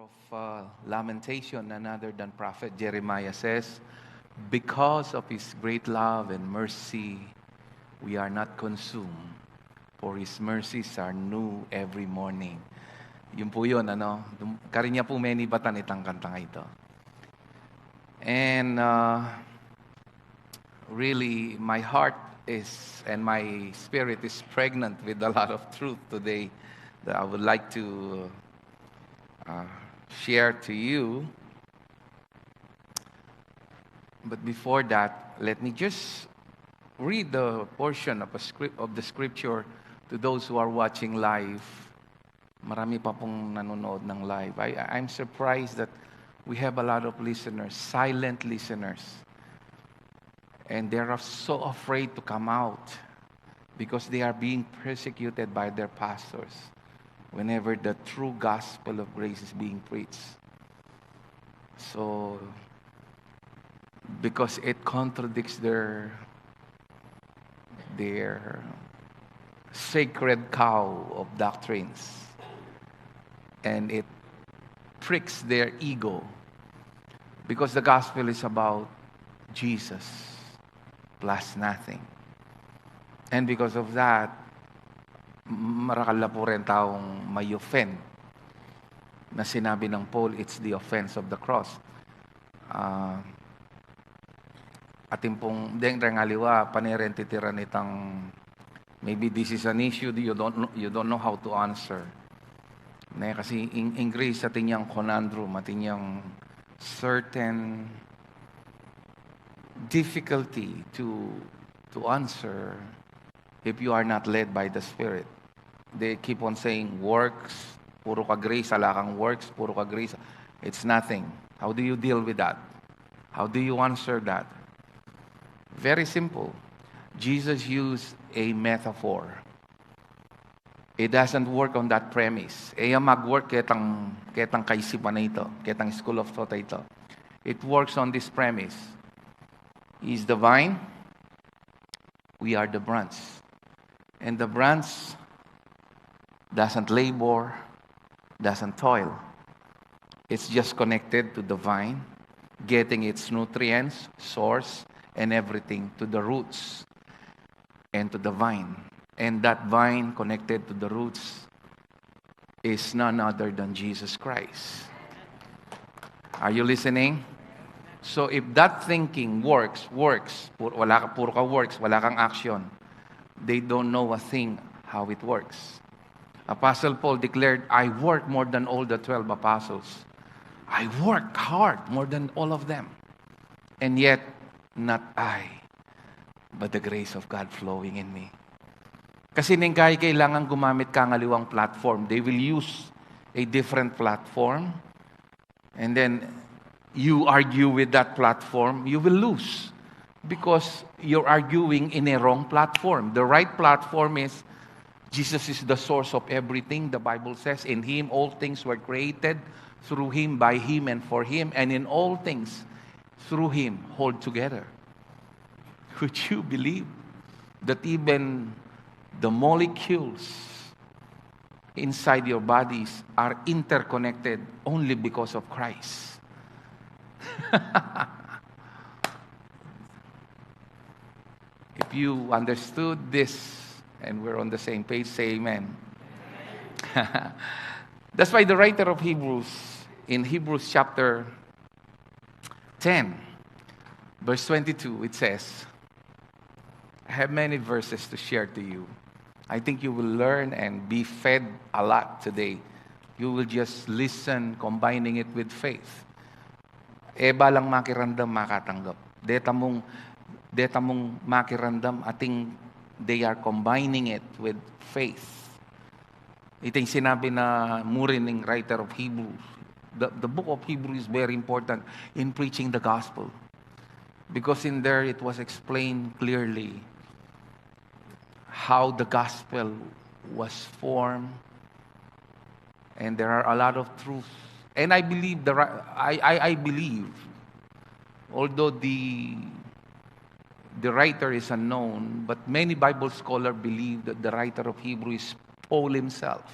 of lamentation, none other than Prophet Jeremiah says, because of His great love and mercy, we are not consumed, for His mercies are new every morning. Yun po yun, ano? Karinya po many batan itang kantang ito. And really, my heart is, and my spirit is pregnant with a lot of truth today that I would like to share to you. But before that, let me just read the portion of the scripture to those who are watching live. Marami pa pong nanonood ng live. I'm surprised that we have a lot of listeners, silent listeners. And they are so afraid to come out because they are being persecuted by their pastors whenever the true gospel of grace is being preached. So, because it contradicts their sacred cow of doctrines, and it pricks their ego, because the gospel is about Jesus plus nothing. And because of that, marakala po rin taong may offend na sinabi ng Paul, it's the offense of the cross. Ating pong dengrang aliwa, paniren titiran itang, maybe this is an issue you don't know how to answer. Kasi in Greece, ating yung conundrum, ating yung certain difficulty to answer if you are not led by the Spirit. They keep on saying, works, puro ka grace, ala kang works, puro ka grace. It's nothing. How do you deal with that? How do you answer that? Very simple. Jesus used a metaphor. It doesn't work on that premise. Mag-work ketang kaisipan na ito, ketang school of thought ito. It works on this premise. He's the vine, we are the branch. And the branch doesn't labor, doesn't toil. It's just connected to the vine, getting its nutrients, source, and everything to the roots and to the vine. And that vine connected to the roots is none other than Jesus Christ. Are you listening? So if that thinking works, puro ka works, wala kang action, they don't know a thing how it works. Apostle Paul declared, I work more than all the 12 apostles. I work hard more than all of them. And yet, not I, but the grace of God flowing in me. Kasi kailangan gumamit ka ng aliwang platform. They will use a different platform. And then, you argue with that platform, you will lose. Because you're arguing in a wrong platform. The right platform is, Jesus is the source of everything. The Bible says, in Him all things were created, through Him, by Him, and for Him, and in all things, through Him, hold together. Could you believe that even the molecules inside your bodies are interconnected only because of Christ? If you understood this, and we're on the same page, say amen. That's why the writer of Hebrews, in Hebrews chapter 10, verse 22, it says, I have many verses to share to you. I think you will learn and be fed a lot today. You will just listen, combining it with faith. Balang makirandam makatanggap. Deta mong makirandam, ating they are combining it with faith. Ito yung sinabi na muri ng writer of Hebrews. The book of Hebrews is very important in preaching the gospel. Because in there it was explained clearly how the gospel was formed. And there are a lot of truths. And I believe, I believe, although the writer is unknown, but many Bible scholars believe that the writer of Hebrews is Paul himself.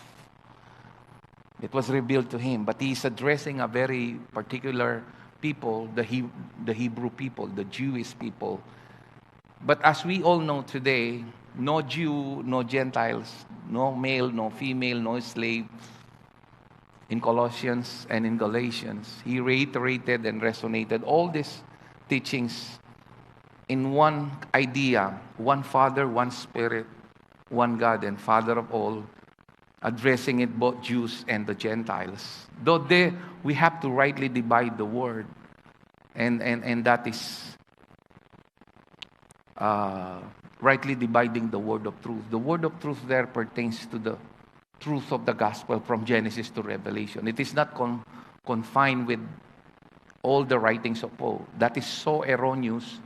It was revealed to him. But he's addressing a very particular people, the Hebrew people, the Jewish people. But as we all know today, no Jew, no Gentiles, no male, no female, no slave. In Colossians and in Galatians, he reiterated and resonated all these teachings in one idea, one Father, one Spirit, one God and Father of all, addressing it both Jews and the Gentiles. Though we have to rightly divide the word, and that is rightly dividing the word of truth. The word of truth there pertains to the truth of the gospel from Genesis to Revelation. It is not confined with all the writings of Paul. That is so erroneous,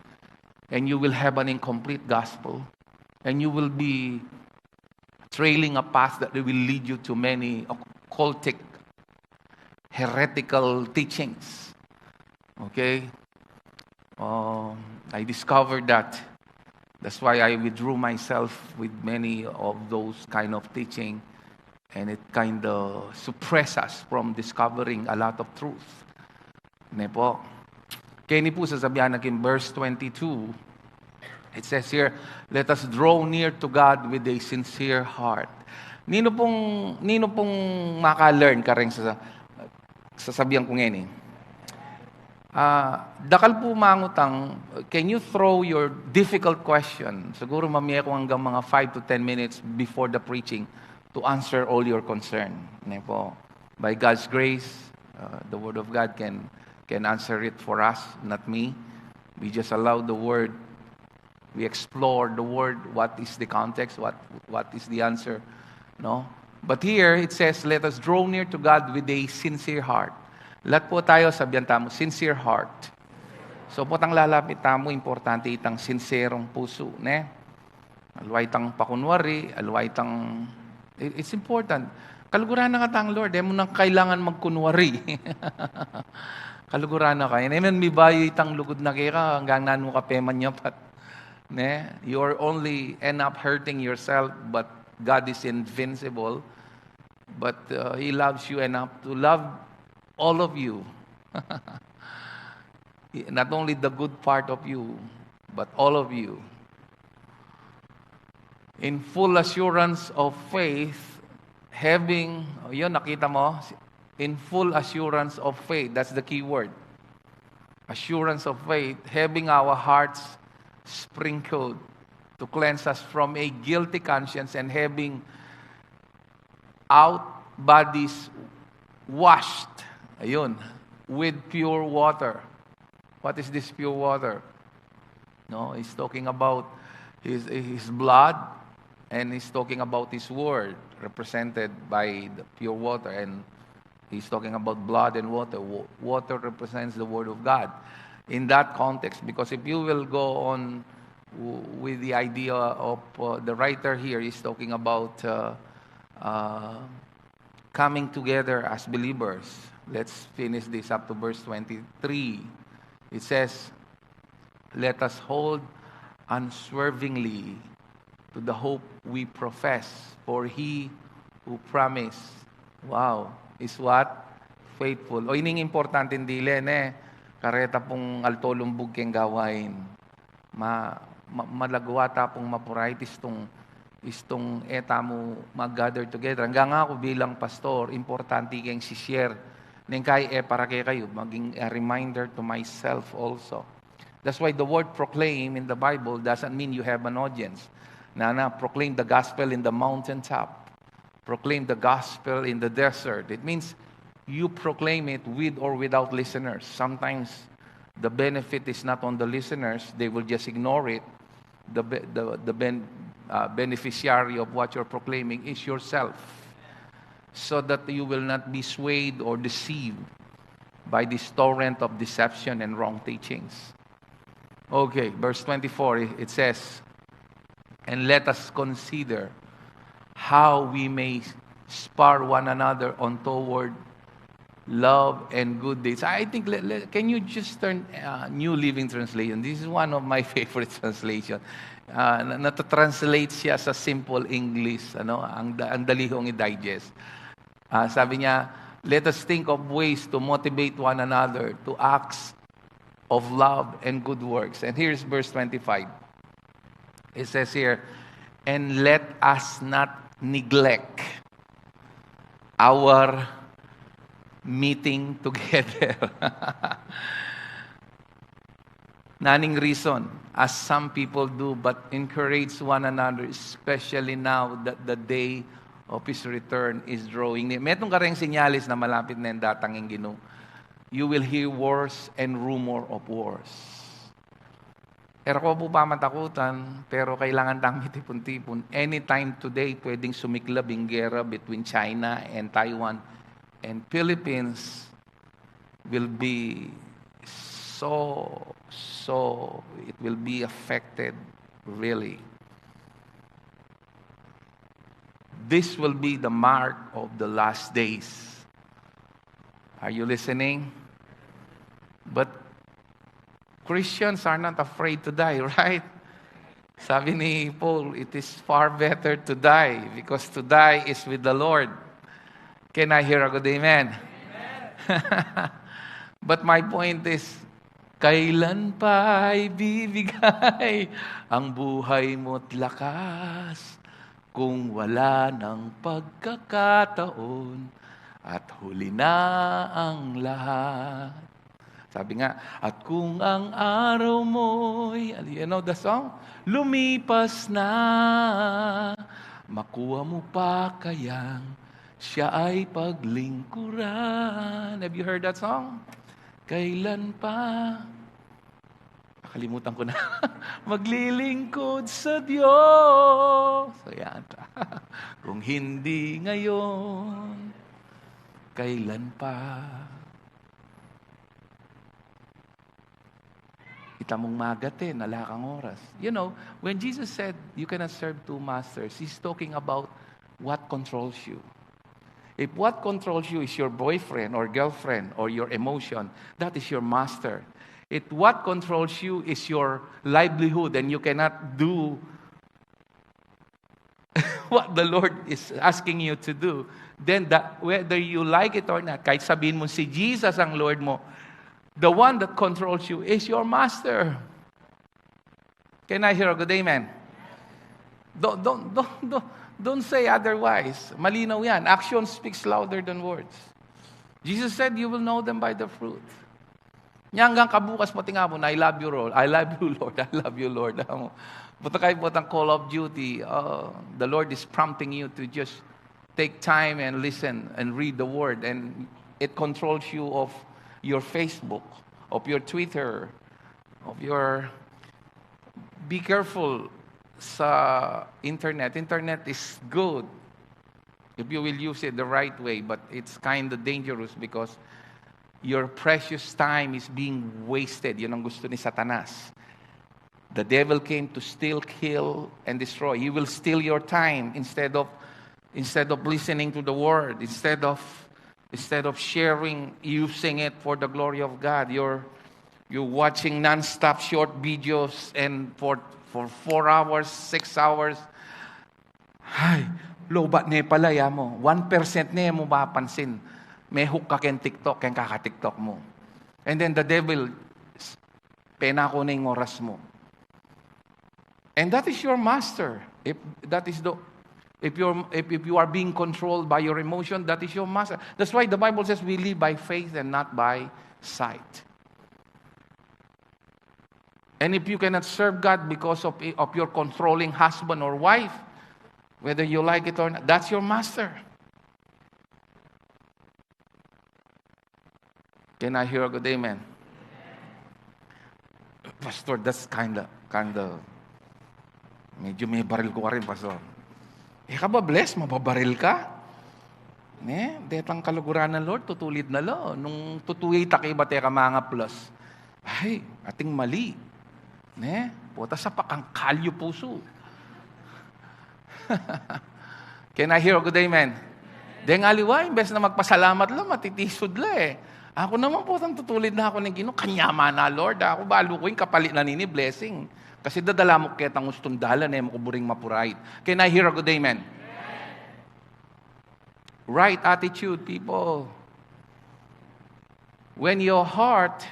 and you will have an incomplete gospel, and you will be trailing a path that will lead you to many occultic, heretical teachings. Okay? I discovered that. That's why I withdrew myself with many of those kind of teaching, and it kind of suppresses us from discovering a lot of truth. Ne po? Kaya ni po sasabihan natin verse 22, it says here, let us draw near to God with a sincere heart. Nino pong maka-learn ka rin sa sasabihan ko ngayon eh. Dakal po mangutang, can you throw your difficult question? Siguro mamaya ko hanggang mga 5 to 10 minutes before the preaching to answer all your concern. Ne po? By God's grace, the Word of God can answer it for us, not me. We just allow the Word. We explore the Word. What is the context? What is the answer? No? But here it says, let us draw near to God with a sincere heart. Lahat po tayo, sabihan tamo, sincere heart. So po tang lalapit tamo, importante itang sincerong puso. Ne? Alway tang pakunwari, alway tang... It's important. Kaluguran na ka tang Lord, mo nang kailangan magkunwari. Kaluguran na ka. Amen, may bayo itang lugod na kaya hanggang nanu ka peman niya pat. Ne? You're only end up hurting yourself, but God is invincible. But He loves you enough to love all of you. Not only the good part of you, but all of you. In full assurance of faith, having, yun nakita mo, in full assurance of faith, that's the key word. Assurance of faith, having our hearts sprinkled to cleanse us from a guilty conscience and having our bodies washed, ayun, with pure water. What is this pure water? No, he's talking about his blood, and he's talking about his word, represented by the pure water, and he's talking about blood and water. Water represents the word of God. In that context, because if you will go on with the idea of the writer here, he's talking about coming together as believers. Let's finish this up to verse 23. It says, let us hold unswervingly to the hope we profess, for He who promised, wow, is what? Faithful. O ining importante dili, ne? Kareta pong altolumbog keng gawain. Malagwa ta pong mapurait istong etamo mag-gather together. Hanggang ako bilang pastor, importante keng si-share. Neng kay para kay kayo, maging a reminder to myself also. That's why the word proclaim in the Bible doesn't mean you have an audience. Proclaim the gospel in the mountaintop. Proclaim the gospel in the desert. It means you proclaim it with or without listeners. Sometimes the benefit is not on the listeners. They will just ignore it. The beneficiary of what you're proclaiming is yourself. So that you will not be swayed or deceived by this torrent of deception and wrong teachings. Okay, verse 24, it says, and let us consider how we may spur one another on toward love and good deeds. I think, can you just turn New Living Translation? This is one of my favorite translations. Natranslate siya sa simple English. Ang dali kong i-digest. Sabi niya, let us think of ways to motivate one another to acts of love and good works. And here's verse 25. It says here, and let us not neglect our meeting together. Naning reason, as some people do, but encourage one another, especially now that the day of His return is drawing near. Metong ka rin sinyalis na malapit na yung datanging Ginoo. You will hear wars and rumor of wars. Ko po pa matakutan, pero kailangan tang mitipon-tipon. Anytime today, pwedeng sumiklab yung gera between China and Taiwan. And Philippines will be it will be affected, really. This will be the mark of the last days. Are you listening? But Christians are not afraid to die, right? Sabi ni Paul, it is far better to die because to die is with the Lord. Can I hear a good amen? Amen. But my point is, kailan pa ibibigay ang buhay mo't lakas kung wala ng pagkakataon at huli na ang lahat? Sabi nga, at kung ang araw mo'y, you know the song? Lumipas na, makuha mo pa kayang siya ay paglingkuran. Have you heard that song? Kailan pa? Nakalimutan ko na. Maglilingkod sa Diyos. So yan. Kung hindi ngayon, kailan pa? Kita mong magatin, wala kang oras. You know, when Jesus said, you cannot serve two masters, He's talking about what controls you. If what controls you is your boyfriend or girlfriend or your emotion, that is your master. If what controls you is your livelihood and you cannot do what the Lord is asking you to do, then whether you like it or not, kahit sabihin mo si Jesus ang Lord mo, the one that controls you is your master. Can I hear a good amen? Don't say otherwise. Malinaw yan. Action speaks louder than words. Jesus said, you will know them by the fruit. Hanggang kabukas mo tinga mo na, I love you, Lord. I love you, Lord. I love you, Lord. Buta kayo po ang call of duty. The Lord is prompting you to just take time and listen and read the Word. And it controls you of your Facebook, of your Twitter, of your... Be careful sa internet. Internet is good if you will use it the right way, but it's kind of dangerous because your precious time is being wasted. Yun ang gusto ni Satanas. The devil came to steal, kill, and destroy. He will steal your time instead of listening to the word, instead of sharing, using it for the glory of God. You're watching non-stop short videos and for 4 hours, 6 hours. Ay, lobat na pala ya mo. 1% na mo mapansin. May hook ka ken TikTok, ken kaka-TikTok mo. And then the devil, pena ko na yung oras mo. And that is your master. If you are being controlled by your emotion, that is your master. That's why the Bible says we live by faith and not by sight. And if you cannot serve God because of your controlling husband or wife, whether you like it or not, that's your master. Can I hear a good amen? Pastor, that's kind of, medyo may baril ko ka rin, Pastor. Ka ba bless? Mababaril ka? Detang kaluguran ng Lord, tutulid na lo. Nung tutuwi takay ba ka mga plus? Ay, ating mali. Puta sa pakang kalyo puso. Can I hear a good amen? Deng aliwa, imbes na magpasalamat lang, matitisod lang eh. Ako naman po, tutulid na ako ng Ginoo. Kanyama na, Lord. Ako balo ko yung kapalit na nini, blessing. Kasi dadala mo ketang ustundalan, makuburing mapurait. Can I hear a good amen? Right attitude, people. When your heart,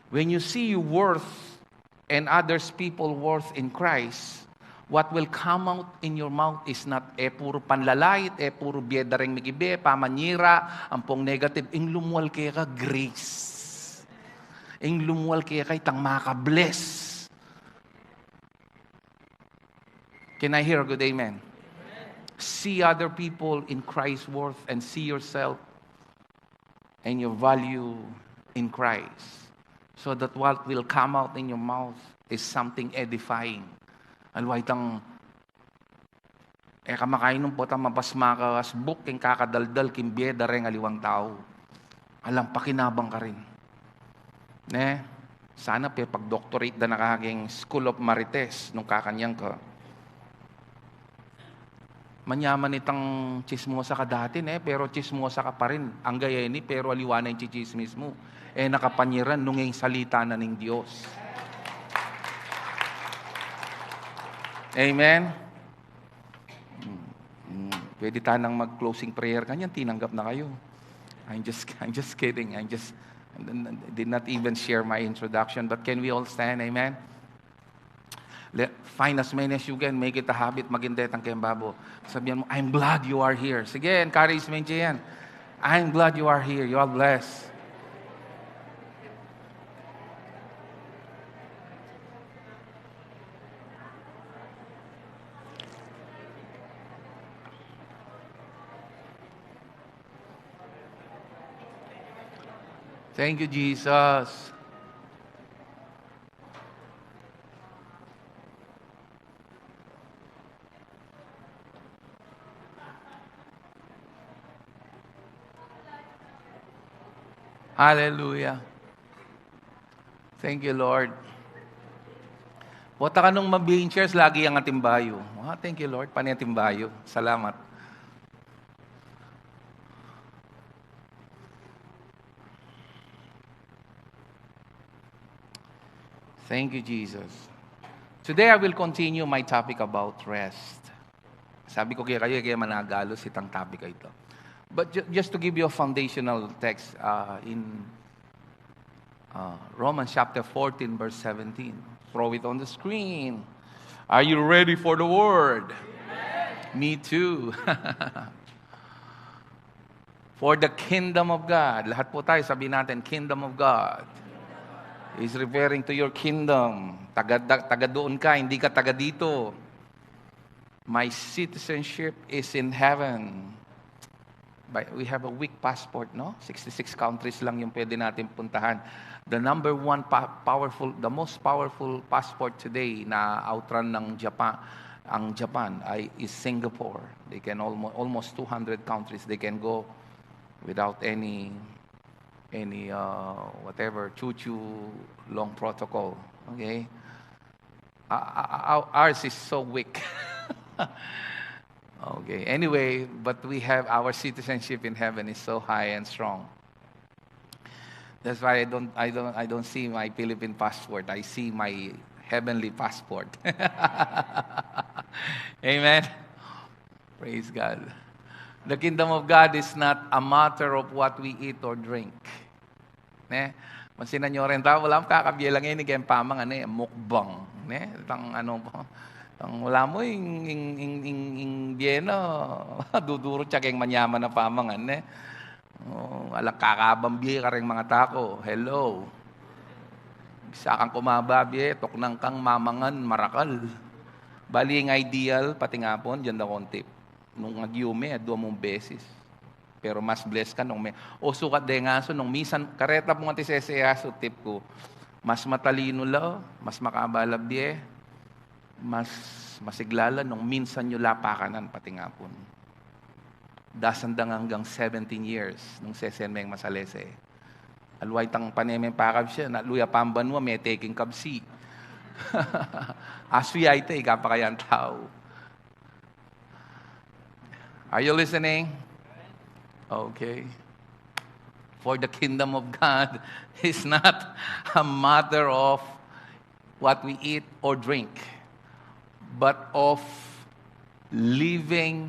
when you see your worth and others people worth in Christ, what will come out in your mouth is not puro panlalait, puro biedareng migibe, pamanyira, ampong negative. Ing lumuwal kaya ka grace. Ing lumuwal kaya ka itang makabless. Can I hear a good amen? See other people in Christ's worth and see yourself and your value in Christ. So that what will come out in your mouth is something edifying. Alway tang kamakain po tang mapasma ka asbuk king kakadaldal king bieda ring aliwang tao. Alam pakinabang ka rin. Ne? Sana pag-doctorate na nakaking School of Marites nung kakanyang ka. Manyaman itang chismosa ka dati, pero chismosa ka pa rin. Ang gaya ni, pero aliwana yung chichismis mo. Nakapanyiran nung yung salita na ng Diyos. Amen? Pwede tanang mag-closing prayer. Kanyan, tinanggap na kayo. I'm just kidding. I did not even share my introduction. But can we all stand? Amen? Find as many as you can. Make it a habit. Magindetang kembabo. Sabihan mo, I'm glad you are here. Sige, encouragement yan. I'm glad you are here. You are blessed. Thank you, Jesus. Hallelujah. Thank you, Lord. Bota ka nung mabing chairs, lagi ang atimbayo. Thank you, Lord. Pani atimbayo. Salamat. Thank you, Jesus. Today, I will continue my topic about rest. Sabi ko kaya managalos itang topic ito. But just to give you a foundational text in Romans chapter 14, verse 17. Throw it on the screen. Are you ready for the word? Amen. Me too. For the kingdom of God. Lahat po tayo sabihin natin, kingdom of God. Is referring to your kingdom. Taga doon ka, hindi ka taga dito. My citizenship is in heaven. We have a weak passport, no? 66 countries lang yung pwede natin puntahan. The number one the most powerful passport today na outrun ng Japan is Singapore. They can almost 200 countries they can go without any whatever choo-choo long protocol. Okay? Ours is so weak. Okay. Anyway, but we have our citizenship in heaven is so high and strong. That's why I don't see my Philippine passport. I see my heavenly passport. Amen. Praise God. The kingdom of God is not a matter of what we eat or drink. Masinan nyo rin tao, wala kakabilang ini kayong pamangan mukbang. Tang ano po. Wala mo yung Vienna, duduro siya kayong manyaman na pamangan. Alang kakabambye ka rin mga tako. Hello. Isa kang kumababye, toknang kang mamangan, marakal. Bali yung ideal, pati nga po, dyan na konti. Nung nagyume, 2 beses. Pero mas blessed ka nung may... O sukat de nga so, nung misan, kareta po nga ti seseyaso, tip ko, mas matalino la, mas makabalabye, mas masiglala nung minsan nyo lapakanan pati nga po. Dasandang hanggang 17 years nung sesenmeng masalese. Alway tang panemeng pakab siya, na luya pambanwa, may taking kabsi. Aswi ay ito, ikapakayan tao. Are you listening? Okay. For the kingdom of God is not a matter of what we eat or drink, but of living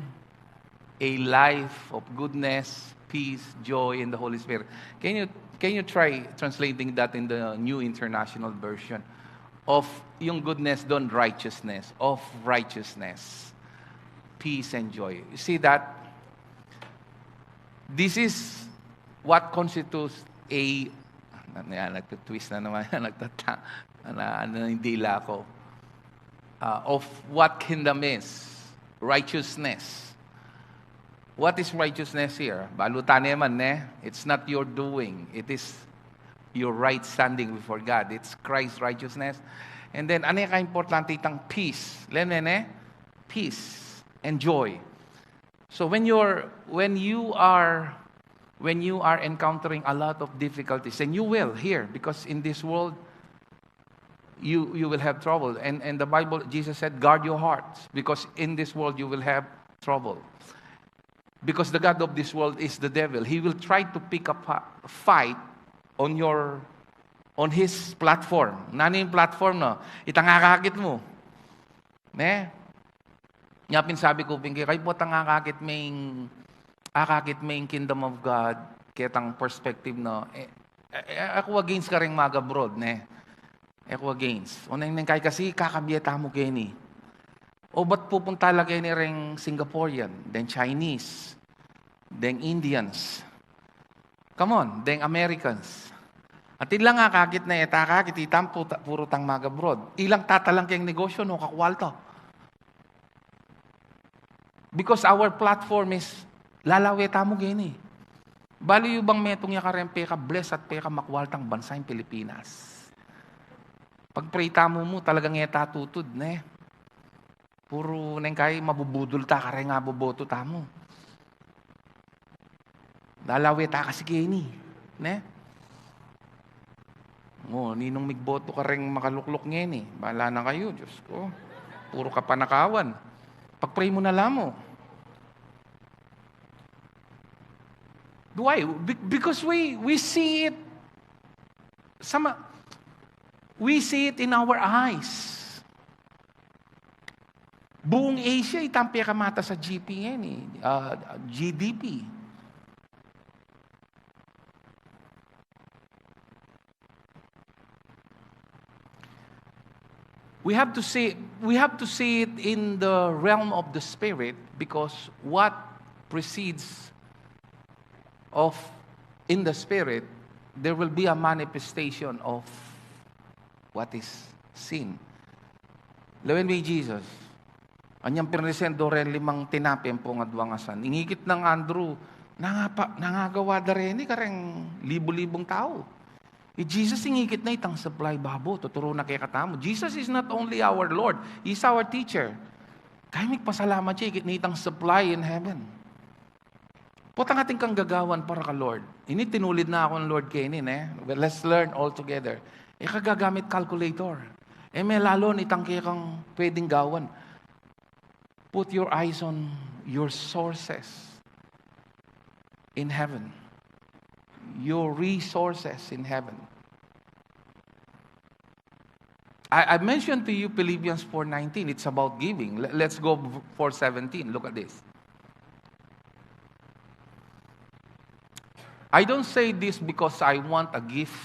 a life of goodness, peace, joy in the Holy Spirit. Can you try translating that in the New International Version? Of yung goodness doon, righteousness. Of righteousness, peace and joy. You see that? This is what constitutes a... Nagtutwist na naman. Yung dila ko. Of what kingdom is. Righteousness. What is righteousness here? Balutan naman, It's not your doing. It is your right standing before God. It's Christ's righteousness. And then, ano yung ka-importante itang peace? Peace and joy. So when you are encountering a lot of difficulties, and you will here, because in this world, you will have trouble. And the Bible, Jesus said, guard your hearts, because in this world you will have trouble. Because the God of this world is the devil. He will try to pick up a fight on his platform. Nano yung platform, no? Itangakakit mo. Yapin sabi ko, Pinky, kayo po tangakakit may kingdom of God, ketang perspective, no? Ako against ka rin mag-abroad, Ako against. O nang kay kasi kakabiyeta mo kini. O ba't pupunta lagi ni ring Singaporean, then Chinese, then Indians. Come on, then Americans. At ilang kakit na kakit itam puro tang mag-abroad. Ilang tatalang kayong negosyo no kakwalto. Because our platform is lalaweta mo gini. Bali yung bang metong ya karempe ka bless at peka makwaltang bansa yung Pilipinas. Pag prita mo talagang eta tutod, Puro neng kay mabubudol ta kare nga boboto tamo. Lalaweta kasi gini, ninong migboto ka rin makaluklok ngayon Bahala na kayo, Diyos ko. Puro ka panakawan. Pag-pray mo na lang mo. Why? Because we see it. We see it in our eyes. Buong Asia, itampi ka mata sa GDP. We have to see it in the realm of the Spirit, because what precedes in the Spirit, there will be a manifestation of what is sin. Lawan may Jesus. Anyang pinresendo rin 5 tinapin po nga duwangasan. Ingikit ng Andrew, nangagawa da rin kareng libo-libong tao. Jesus ingikit na itang supply babo, tuturo na kay katamo. Jesus is not only our Lord, He's our teacher. Kaya magpasalamat siya, ikit na itang supply in heaven. Putang ating kang gagawan para ka Lord. Ini tinulid na ako ng Lord Kenin, Well, let's learn all together. Kagagamit calculator. May lalo itang kaya kang pwedeng gawan. Put your eyes on your sources in heaven. Your resources in heaven. I mentioned to you Philippians 4:19. It's about giving. Let's go 4:17. Look at this. I don't say this because I want a gift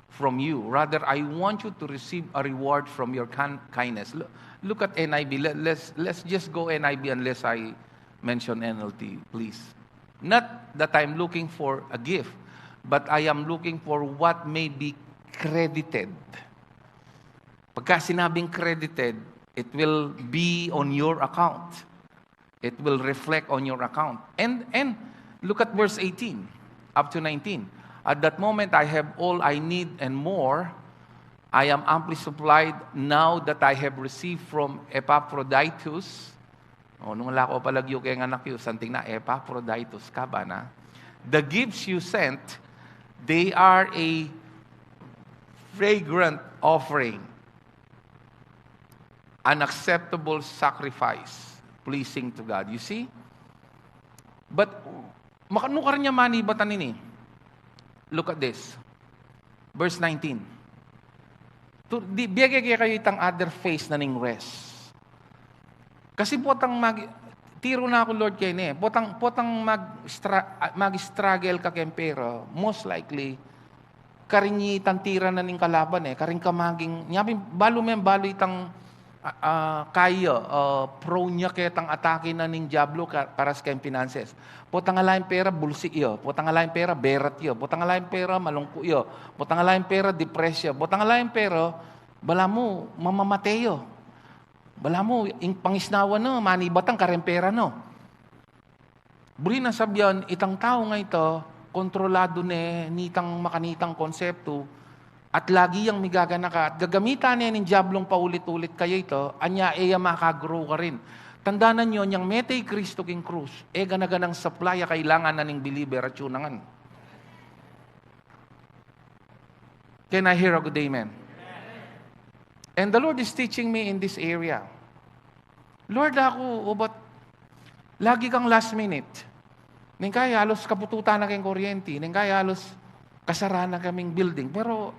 from you. Rather, I want you to receive a reward from your kindness. Look at NIV. Let's just go NIV unless I mention NLT, please. Not that I'm looking for a gift, but I am looking for what may be credited. Pagka sinabing credited, it will be on your account. It will reflect on your account. And look at verse 18 up to 19. At that moment, I have all I need and more. I am amply supplied now that I have received from Epaphroditus. Nung wala ko palagyo kaya anak yun, santing na Epaphroditus ka ba na? The gifts you sent, they are a fragrant offering, an acceptable sacrifice, pleasing to God. You see? But, makano ka rin niya manibatan ini? Look at this. Verse 19. Biyagay kayo itang other face na ning rest. Kasi po tiro na ako, Lord, kayo ni. Potang mag-struggle ka kempero, most likely, karinyi tantira na ning kalaban karing kamaging, nyabi, balo itang kayo, pro niya ketang atake na ning diablo para sa kayong finances. Potang alayin pera, bulsik yo. Potang alayin pera, berat yo. Potang alayin pera, malungko yo. Potang alayin pera, depresyo. Potang alayin pera, bala mo, mamamateo. Bala mo, pangisnawa no, manibatang karempera no. Buri na sabyan, itang tao nga ito, kontrolado nitang makanitang konsepto, at lagi yang migagana ka, at gagamitan niya ng diablong paulit-ulit kayo ito, anya makagrow ka rin. Tandaan nyo, niyang metay Kristo king krus, ganaganang supply kailangan na ning believer at yunangan. Can I hear a good amen? And the Lord is teaching me in this area. Lord, but lagi kang last minute. Ning kaya halos kapututan na kayong kuryente. Ning kaya halos kasara na kaming building. Pero,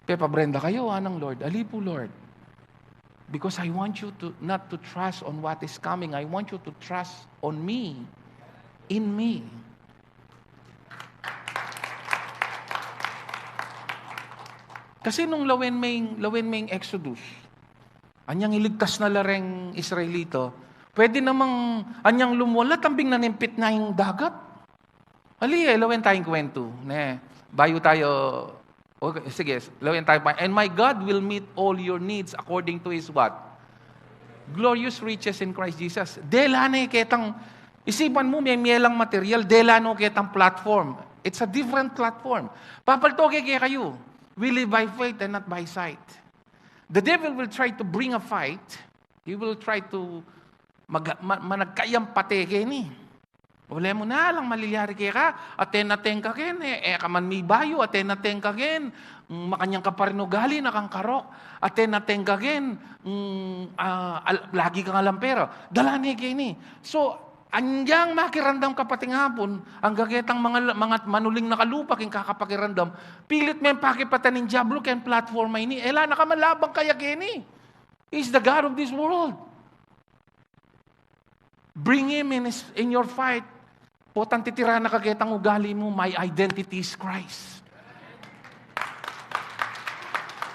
Pepa Brenda kayo, anang Lord? Alipo, Lord. Because I want you to not to trust on what is coming. I want you to trust on me. In me. Kasi nung lawen may Exodus, anyang iligtas na lareng Israelito, pwede namang anyang lumuwala, tambing nanimpit na yung dagat. Lawen tayong kwento. Bayo tayo, okay, sige, lawen tayo pa. And my God will meet all your needs according to His what? Glorious riches in Christ Jesus. Dela na ketang, isipan mo may mielang material, dela no ketang platform. It's a different platform. Papaltoke kaya kayo. We live by faith and not by sight. The devil will try to bring a fight. He will try to managkayang pateke ni. Wala mo na lang maliliyari kaya ka. Aten ka ken. Kaman may bayo. Aten ka ken. Makanyang kaparinugali na kang karok. Aten ka ken. Lagi kang alam pero. Dalani kaya ni. So, anyang makirandam kapating hapon, ang gagetang mga manuling nakalupa king kakapakirandam, pilit may pakipatan ng diablo ken platform ini. Ela nakamalabang kaya kini. He's the God of this world. Bring him in your fight. Potang titira na kagetang ugali mo, my identity is Christ.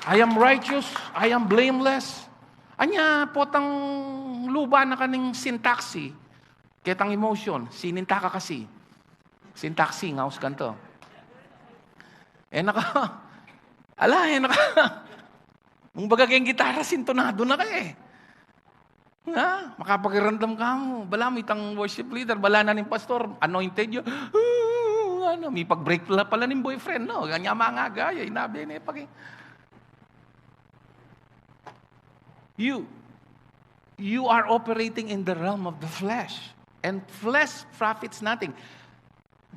I am righteous, I am blameless. Anya potang luba na kaning sintaksi. Ketang emotion, sininta ka kasi. Sintaksi, ngaus kanto. Mung baga kayong gitara, sintonado na kayo makapakiramdam ka mo. Bala mo itang worship leader, bala na ng pastor, anointed yun. May pag-break pala ng boyfriend, no? Ganyan mga gaya, inabi na You are operating in the realm of the flesh. And flesh profits nothing.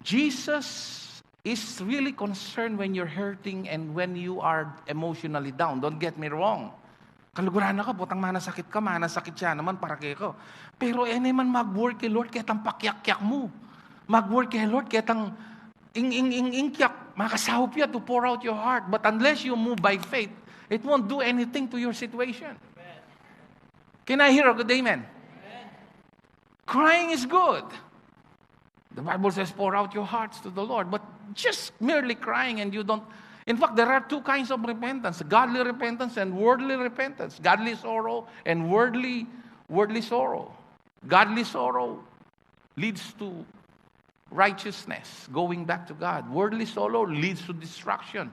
Jesus is really concerned when you're hurting and when you are emotionally down. Don't get me wrong. Kaluguran na ka, butang manasakit siya naman para kayo ko. Pero man mag-work kay Lord, ketang pakyak-kyak mo. Mag-work kay Lord, ketang ingkyak, makasahop ya to pour out your heart. But unless you move by faith, it won't do anything to your situation. Can I hear a good amen? Crying is good. The Bible says, pour out your hearts to the Lord. But just merely crying and you don't... In fact, there are two kinds of repentance. Godly repentance and worldly repentance. Godly sorrow and worldly sorrow. Godly sorrow leads to righteousness, going back to God. Worldly sorrow leads to destruction.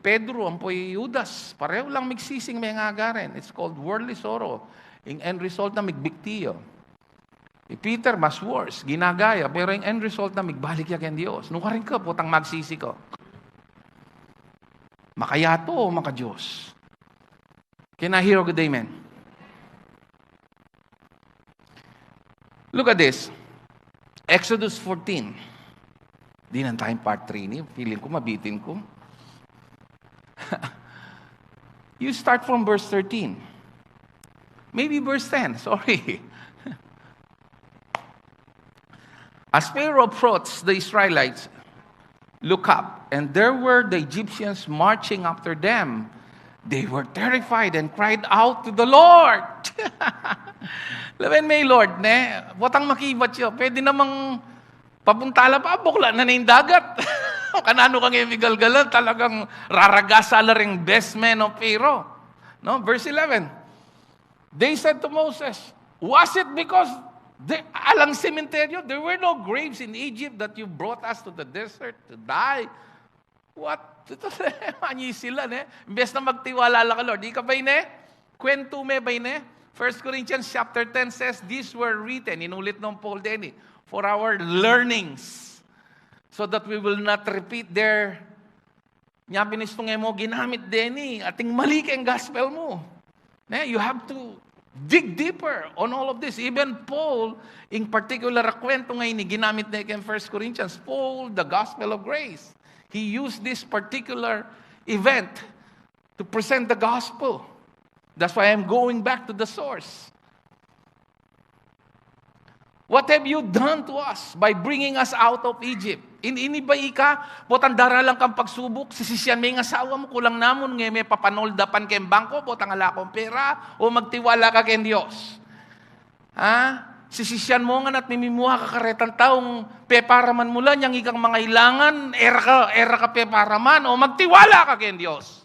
Pedro, ampoy Judas, pareho lang migsising may ngagarin. It's called worldly sorrow. Yung end result na migbiktiyo. Peter, mas worse, ginagaya, pero yung end result na migbalik ya ken Diyos. Nung ka rin ka, putang magsisi ko. Makayato o maka-Diyos? Can I hear a good amen? Look at this. Exodus 14. Di na tayong part 3 ni. Feeling ko, mabitin ko. You start from verse 13. Maybe verse 10. Sorry. As Pharaoh approached the Israelites, look up, and there were the Egyptians marching after them. They were terrified and cried out to the Lord. Laban may Lord, ne? Botang makibat siya. Pwede namang papuntala pa, bukla na yung dagat. Kanano kang imigalgalan, talagang raragasa la ring best man of Pharaoh. No? Verse 11. They said to Moses, was it because alang cementerio, there were no graves in Egypt that you brought us to the desert to die? What? Manyi sila, ne? Imbes na magtiwala lang ka, Lord. Di ka ba ne? Kwento me ba ne? 1 Corinthians chapter 10 says, these were written, inulit ng Paul din for our learnings, so that we will not repeat their nya pinistungay mo, ginamit din ating mali kang gospel mo. Ne? You have to dig deeper on all of this. Even Paul, in particular, kwento ngayon ginamit na in 1 Corinthians, Paul, the gospel of grace. He used this particular event to present the gospel. That's why I'm going back to the source. What have you done to us by bringing us out of Egypt? Inibay ka, botang dara lang kang pagsubok, sisisyan may asawa mo, kulang namon, ngay may papanoldapan kayong bangko, botang ala kong pera, o magtiwala ka kayong Diyos. Ha? Sisisyan mo nga at mimimuha ka karetang taong peparaman mula, niyang ikang mga ilangan, era ka peparaman, o magtiwala ka kayong Diyos.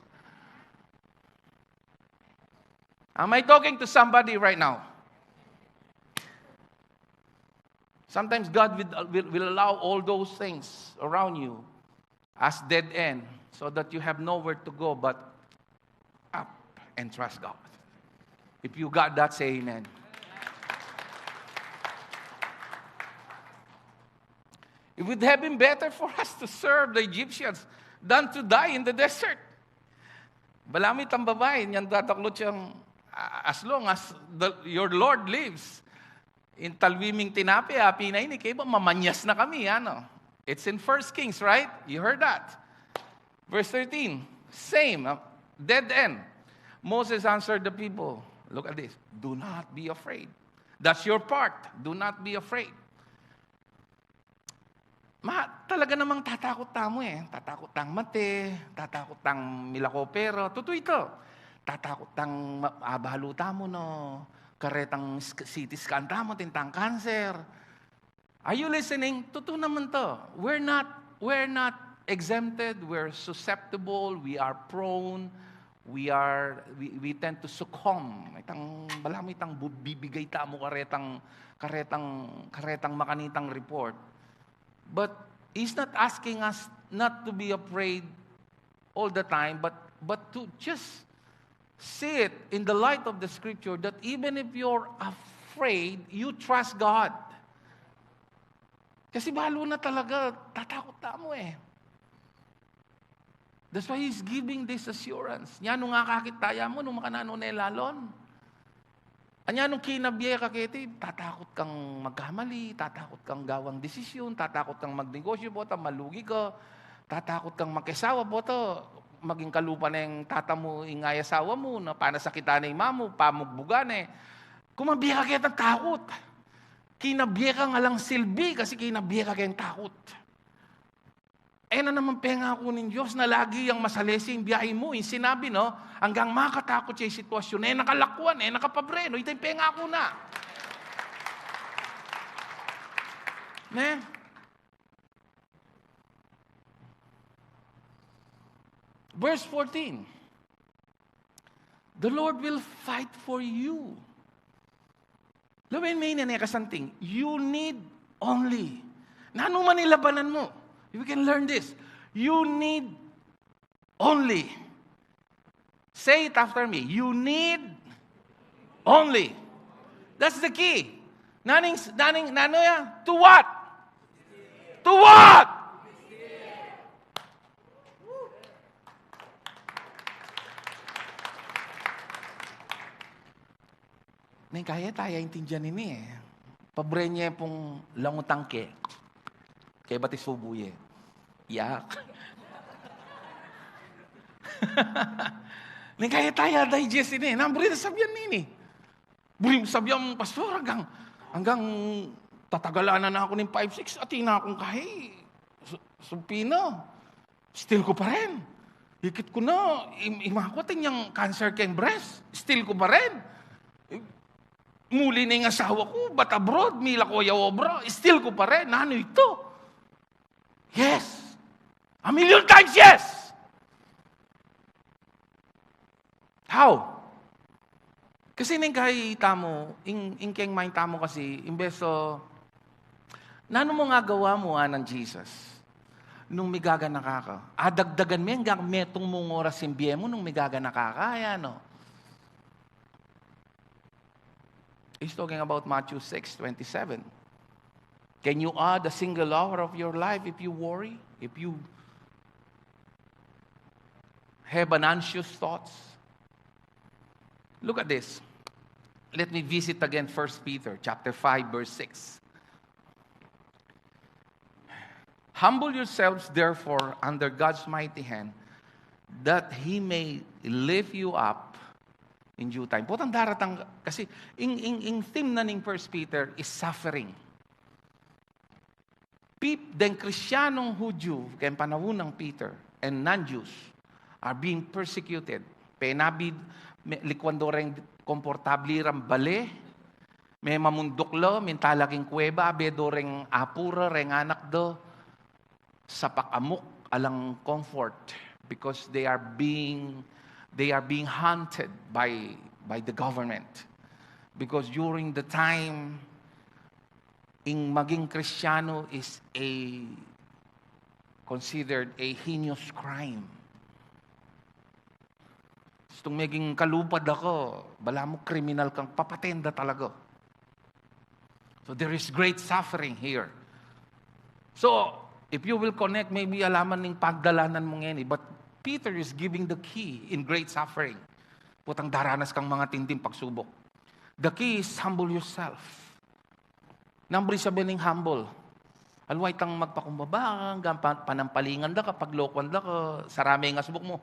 Am I talking to somebody right now? Sometimes God will allow all those things around you as dead end so that you have nowhere to go but up and trust God. If you got that, say amen. It would have been better for us to serve the Egyptians than to die in the desert. Balamit ang babae, niyan dataklot siyang as long as your Lord lives. In talwiming tinapi, pinay ni kaya ba mamanyas na kami, ano? It's in 1 Kings, right? You heard that. Verse 13, same, dead end. Moses answered the people, look at this, do not be afraid. That's your part, do not be afraid. Talaga namang tatakot tamo Tatakot tang mate, tatakot tang milako pero. Totoo ito. Tatakot tang abalo tamo no. Karetang CT scan tamo, tintang cancer. Are you listening? Totoo naman to. We're not exempted. We're susceptible. We are prone. We tend to succumb. Itang balami itang bibigay tamo karetang makanitang report. But He's not asking us not to be afraid all the time, but to just see it in the light of the Scripture that even if you're afraid, you trust God. Kasi balo na talaga, tatakot mo That's why He's giving this assurance. Nya nung kakitaya mo, nung makanano na lalon. Anya nung kinabiyay ka kiti, tatakot kang magkamali, tatakot kang gawang desisyon, tatakot kang magnegosyo, bota, malugi ka, tatakot kang magkesawa, bota, maging kalupa na yung tata mo, ingay asawa mo, na para sa kita na imamo, pamugbugan Kumabiyay ka kaya takot. Kinabiyay ka nga lang silbi, kasi kinabiyay ka kaya takot. Na naman pengako ng Diyos na lagi yung masalesi yung biyahe mo. Yung sinabi, no? Hanggang makatakot siya yung sitwasyon. Nakalakuan, nakapabreno. Ito yung pengako na. Verse 14. The Lord will fight for you. Lawin may kasanting. You need only. Nano man ilabanan mo? You can learn this. You need only. Say it after me. You need only. That's the key. Nano ya? To what? To what? Nang kaya tayo intindihan ini Pabrenye pong langutangke. Kaya batis subuye. Yak. Nang kaya tayo digest ini. Namburi na sabihan nini. Buri sabihan pastor hanggang tatagalan na ako ng 5-6 at ina akong kahi. Supino. Still ko pa rin. Hikit ko na, imakotin yung cancer kayong breast. Still ko pa rin. Muli na yung asawa ko, but abroad, mila ko yaw still ko pa rin. Ano ito? Yes. A million times yes. How? Kasi nang kay tamo, in keng mind tamo kasi, imbeso, nano mo nga gawa mo ng Jesus? Nung migaga nakaka. Adagdagan mo hanggang metong mong oras simbiye mo nung migaga nakaka. Ayan, no? He's talking about Matthew 6:27. Can you add a single hour of your life if you worry? If you have an anxious thoughts? Look at this. Let me visit again 1 Peter chapter 5, verse 6. Humble yourselves, therefore, under God's mighty hand, that He may lift you up in due time. Putang daratang, kasi, in theme na ng 1 Peter is suffering. Den Kristyanong Hudyo, kaya panahon ng Peter, and non-Jews, are being persecuted. Penabid, likwando rin komportabli ram bale, may mamunduklo, may talaking kuweba, bedo ring apura, ring anak do, sapak amok alang comfort because they are being hunted by the government, because during the time in maging Kristiyano is considered a heinous crime. Itong maging kalupad ako, bala mo kriminal kang papatenda talaga. So there is great suffering here. So if you will connect, maybe alaman ng pagdalanan mo ngayon. But Peter is giving the key in great suffering. Putang daranas kang mga tinding pagsubok. The key is humble yourself. Number sabi ng humble. Alway tang magpakumbaba, panampalingan da ka, paglokwan da ka, sarami nga subok mo.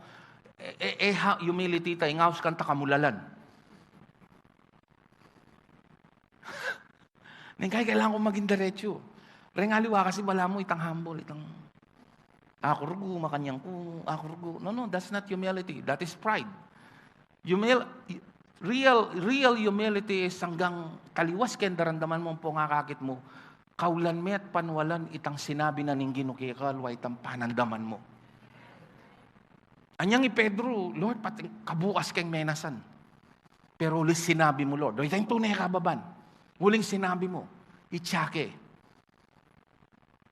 Humility tayo, ngaws kang takamulalan. Ningkay kailangan ko maging diretso. Rengaliwa kasi wala mo itang humble, itang ako rugo, makanyang ko, ako rugo. No, that's not humility. That is pride. Real humility is hanggang kaliwas ken darandaman mo po nga kakit mo. Kaulan met panwalan itang sinabi na ning ginukikal, wa itang panandaman mo. Anyang Pedro, Lord, pati kabukas keng menasan. Pero ulit sinabi mo, Lord. Ito yung tunay kababan. Huling sinabi mo, itsake.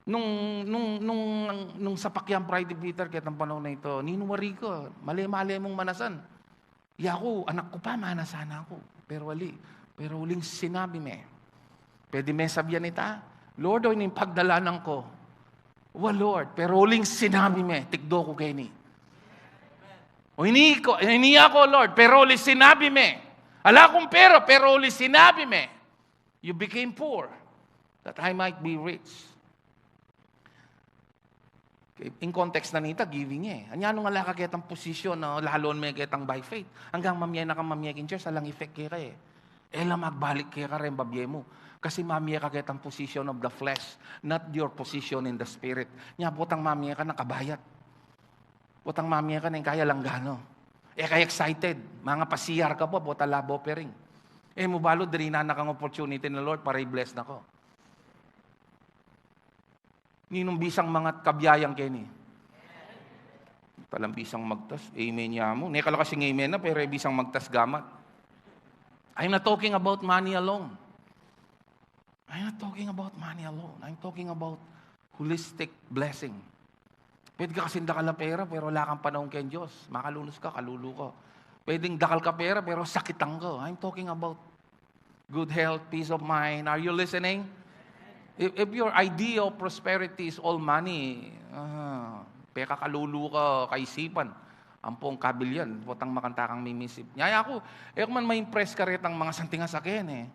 Nung sapakyang pride Peter, kaya ng panahon na ito, ninuwari ko, mali-mali mong manasan. Ako, anak ko pa, manasan ako. Pero huling sinabi me. Pwede may sabihan ita, Lord, o yung pagdalanan ko. Lord, pero huling sinabi me, tikdo ko kayo ni. O hindi ako, Lord, pero huling sinabi me. Ala kong pero huling sinabi me. You became poor, that I might be rich. In context na nita, giving niya eh. Anya nung alaka kitang posisyon na lalon may kitang by faith. Hanggang mamaya na kang mamaya kin church, alang effect kaya eh. Ela magbalik kaya ka rin babye mo. Kasi mamaya ka kitang position of the flesh, not your position in the spirit. Nya, butang mamaya ka nakabayat. Butang mamaya ka na kaya langgano. Kaya excited. Mga pasiyar ka po, buta labo pering. Mubalo, dali na kang opportunity na Lord para i-bless na ko. Ninong bisang mga kabiyayang kini. Talang bisang magtas. Amen niya mo. Nekala kasing amen na, pero bisang magtas gamat. I'm not talking about money alone. I'm not talking about money alone. I'm talking about holistic blessing. Pwede ka kasing dakal na pera, pero wala kang panahon kay Diyos. Makalunos ka, kalulu ka. Pwedeng dakal ka pera, pero sakitang ka. I'm talking about good health, peace of mind. Are you listening? If your idea of prosperity is all money, peka kalulu ka, kaisipan, ampong kabilyan, potang makanta kang mimisip. Nyaya ako, man ma-impress ka rin ang mga santinga sa akin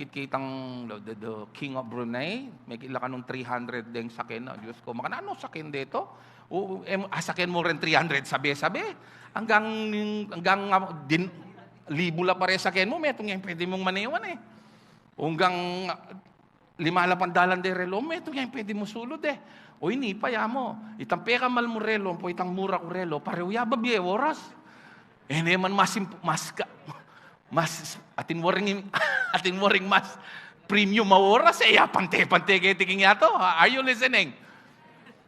kitang the King of Brunei, may kila ka nung 300 deng sakin. Diyos ko, ano sakin dito? Sakin mo rin 300, sabi. Hanggang libo la pare sakin mo, may itong yung pwede mong maniwan Hanggang 5,000 de relo, may ito yan pwede mo sulod O ini, paya mo. Itang peka malmurelo, po itang mura kurelo, pareuya babie oras. Man atin waring mas premium oras, pante ketiking yato. Are you listening?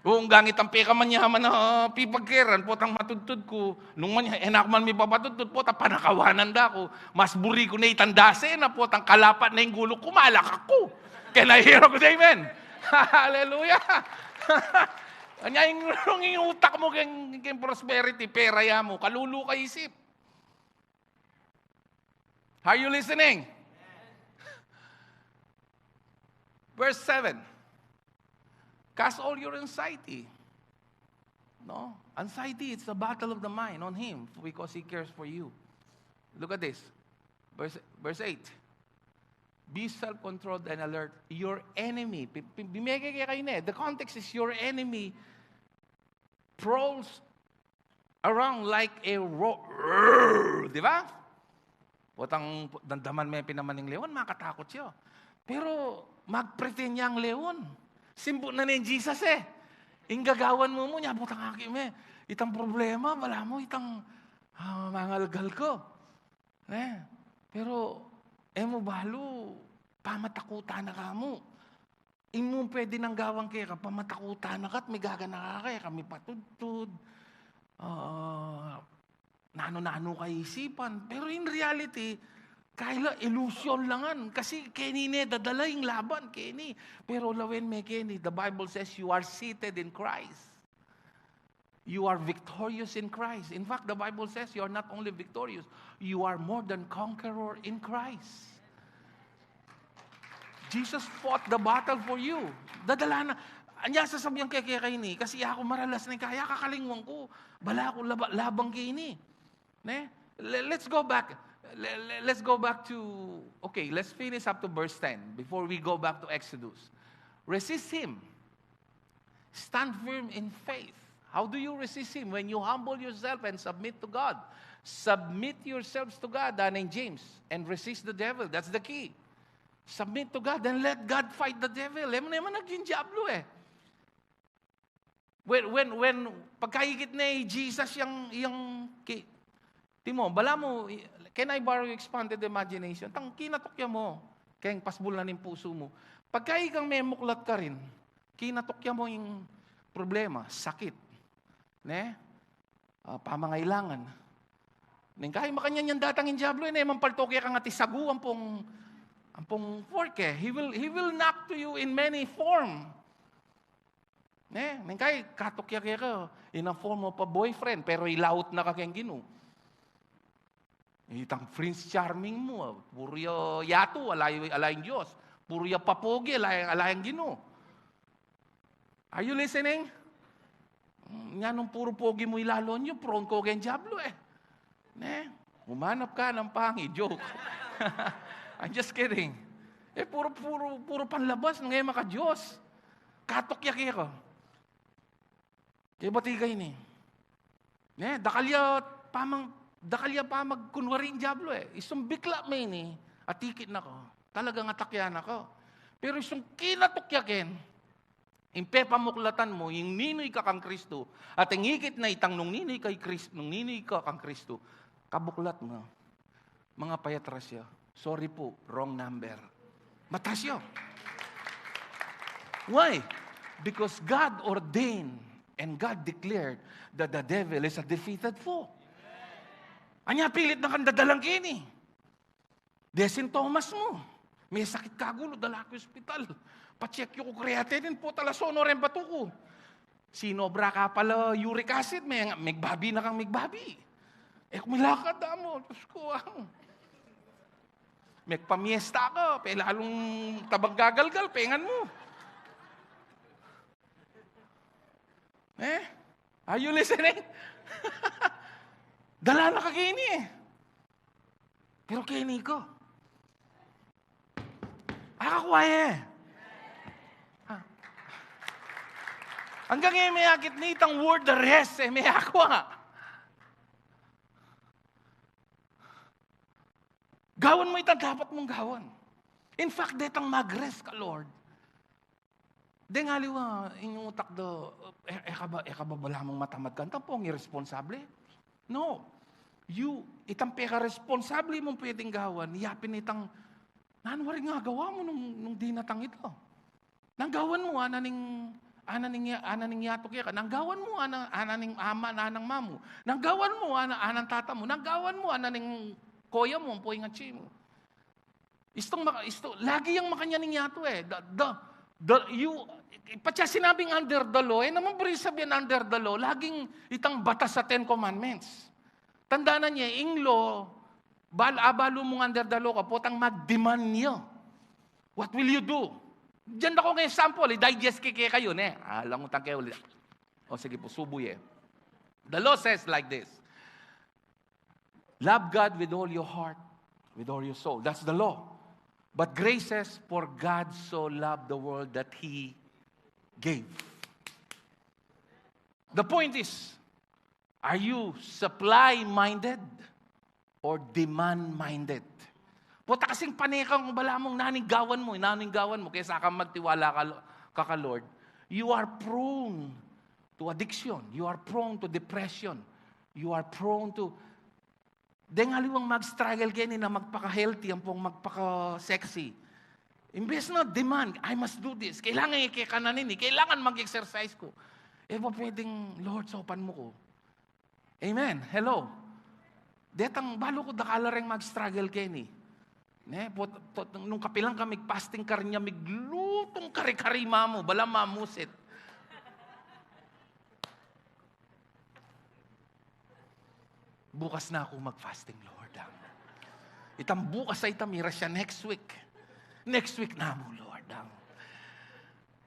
Kung gangit ang peka man yaman na pipagkeran, po tang matudtud ko, nung man enak man may papatudtud po, panakawanan da ko, mas buri ko na itandase na po, tang kalapat na yung gulo, kumalak ako. Can I hear a good amen? Hallelujah! Anya yung utak mo keng prosperity, pera ya mo, kalulu ka isip. Are you listening? Verse 7. Cast all your anxiety. No? Anxiety, it's the battle of the mind on Him because He cares for you. Look at this. Verse 8. Be self-controlled and alert. Your enemy. The context is your enemy prowls around like a di ba? Potang dandaman may pinamaning leon, makatakot siya. Pero mag-pretend niya ang leon. Simple na ni Jesus eh. Ingagawan mo niya, butang akim eh. Itang problema, wala mo, itang mangalgal ko. Pero, mo balo, pamatakutan na ka mo. Imo pwede nang gawang kaya ka, pamatakutan na ka at may gagana ka kaya kami patudtud. Nano-nano kaisipan. Pero in reality, kaila illusion langan. Kasi Kenny dadala yung laban, Kenny. Pero lawen me Kenny, the Bible says you are seated in Christ. You are victorious in Christ. In fact, the Bible says you are not only victorious, you are more than conqueror in Christ. Jesus fought the battle for you. Dadala na. Anya sasabihan kay ni, kasi ako maralas na kaya kakalingwang ko. Bala ako labang kay ni. Let's go back. Let's go back to, okay, let's finish up to verse 10 before we go back to Exodus. Resist Him. Stand firm in faith. How do you resist Him? When you humble yourself and submit to God. Submit yourselves to God, in James, and resist the devil. That's the key. Submit to God and let God fight the devil. Mo naman nag-diablo eh. When pagkaigit na Jesus yung Timo, bala mo, can I borrow expanded imagination? Tang kinatokya mo, kayang pasbul na ng puso mo. Pagkay kang may muklat ka rin, kinatokya mo yung problema, sakit, pamangailangan. Kahit makanyan yung datang yung diablo, mampaltokya kang ati sagu, ang pong fork eh. He will knock to you in many form. Kahit katokya ka, in a form of a boyfriend, pero ilaut na ka kayang gino. Itang Prince Charming mo, puro yato, alayang Diyos. Puro papogi, alayang Gino. Are you listening? Nga nung puro pogi mo ilalo nyo, prone ko kayong diablo eh. Umanap ka ng pangi, joke. I'm just kidding. Puro panlabas, ngayon maka-Diyos. Katokyak ko. Kaya bati kayo ni. Dakalya pa magkunwari yung diablo eh. Isang bikla may ni, atikit na ko. Talagang atakyan ako. Pero isang kinatukyakin, impe pamuklatan mo, yung ninoy ka kang Kristo, at ang higit na itang nung ninoy ka kang Kristo, kabuklat mo, mga payatrasya, sorry po, wrong number. Matrasyo. Why? Because God ordained and God declared that the devil is a defeated foe. Anya pilit na kang dadalang kini. Desin Thomas mo. May sakit kagulo, dala ko hospital. Pa-check yung creatinine po, talasono rin bato ko. Sinobra ka pala uric acid, may migbabi na kang migbabi. Kumilakad na mo. Tapos ko, may pamiesta ka, lalong tabang gagalgal, pengan mo. Are you listening? Dala na kagini eh. Pero kini ko. Akakwaya eh. Hanggang ngayon may akit na itang word the rest eh. May akwa. Gawan mo itang dapat mong gawan. In fact, detang mag-rest ka, Lord. Den aliwa, inyong utak do, ka ba bala mong matamad ka? Tampong irresponsable? No. Itang peka responsable mong pwedeng gawan, yapin itang, nanwari nga gawa mo nung dinatang ito. Nanggawan mo, ananing yatok ka. Nanggawan mo, ananing ama, anang mamu. Nanggawan mo, anang tata mo. Nanggawan mo, ananing koya mo, poy nga chi mo. Lagi yung makanyaning yato eh. Patya sinabing under the law, naman bari sabihin under the law, laging itang batas sa 10 Commandments. Tandaan na niya, in law, abalo mong under the law ka, potang mag-demand niyo. What will you do? Diyan ako ng example, digest kayo, ne? Alam mo kayo ulit. O sige po, subuy eh. The law says like this, love God with all your heart, with all your soul. That's the law. But grace says, for God so loved the world that He gave. The point is, are you supply-minded or demand-minded? Puta kasing panikang bala mong naninggawan mo, kaysa ka magtiwala ka Lord. You are prone to addiction. You are prone to depression. You are prone to... Dengaliwang mag-struggle kayo na magpaka-healthy, ang pong magpaka-sexy. Imbes na demand, I must do this. Kailangan ikikananin, kailangan mag-exercise ko. Pa pwedeng, Lord, sopan mo ko. Amen. Hello. Detang balo ko dakalareng mag-struggle kayo ni. Nung kapilang kami, fasting ka rin niya, miglutong kari-karima mo, bala mamusit. Bukas na ako mag-fasting, Lord. Itang bukas ay tamira siya next week. Next week na mo, Lord.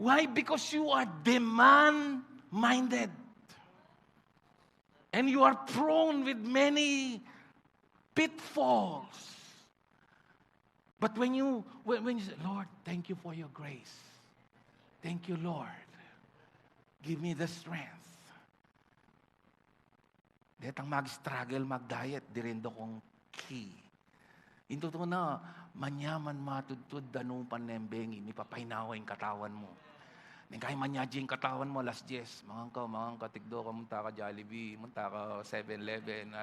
Why? Because you are demand-minded. And you are prone with many pitfalls. But when you say, Lord, thank you for your grace. Thank you, Lord. Give me the strength. Detang mag-struggle, mag-diet, dirindo kong key. Ito to na, manyaman matudtud danupan nembengi, mipapainawa yung katawan mo. Nang kaya manyaji yung katawan mo, last 10, mga katigdo ka, munta ka Jollibee, munta ka 7-Eleven,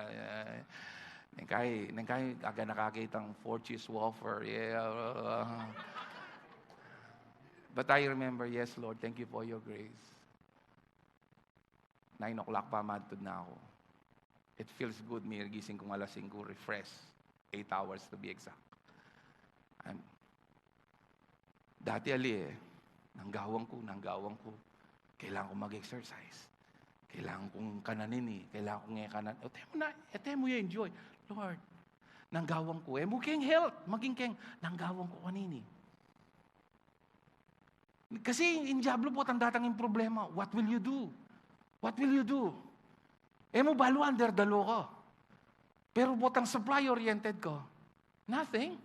nang kaya aga nakakitang 4-cheese wafer, yeah. But I remember, yes, Lord, thank you for your grace. 9 o'clock pa, matud na ako. It feels good, may gising kong alas 5, refresh. 8 hours to be exact. Dati nanggawang ko. Kailangan kong mag-exercise. Kailangan kong kananin kailangan kong kanan. Ete mo enjoy. Lord, nanggawang ko. Mukeng health, maging keng, nanggawang ko kanini. Kasi in Diablo po, ang datang yung problema. What will you do? What will you do? Mo balo under the law ko. Pero botang supply-oriented ko. Nothing.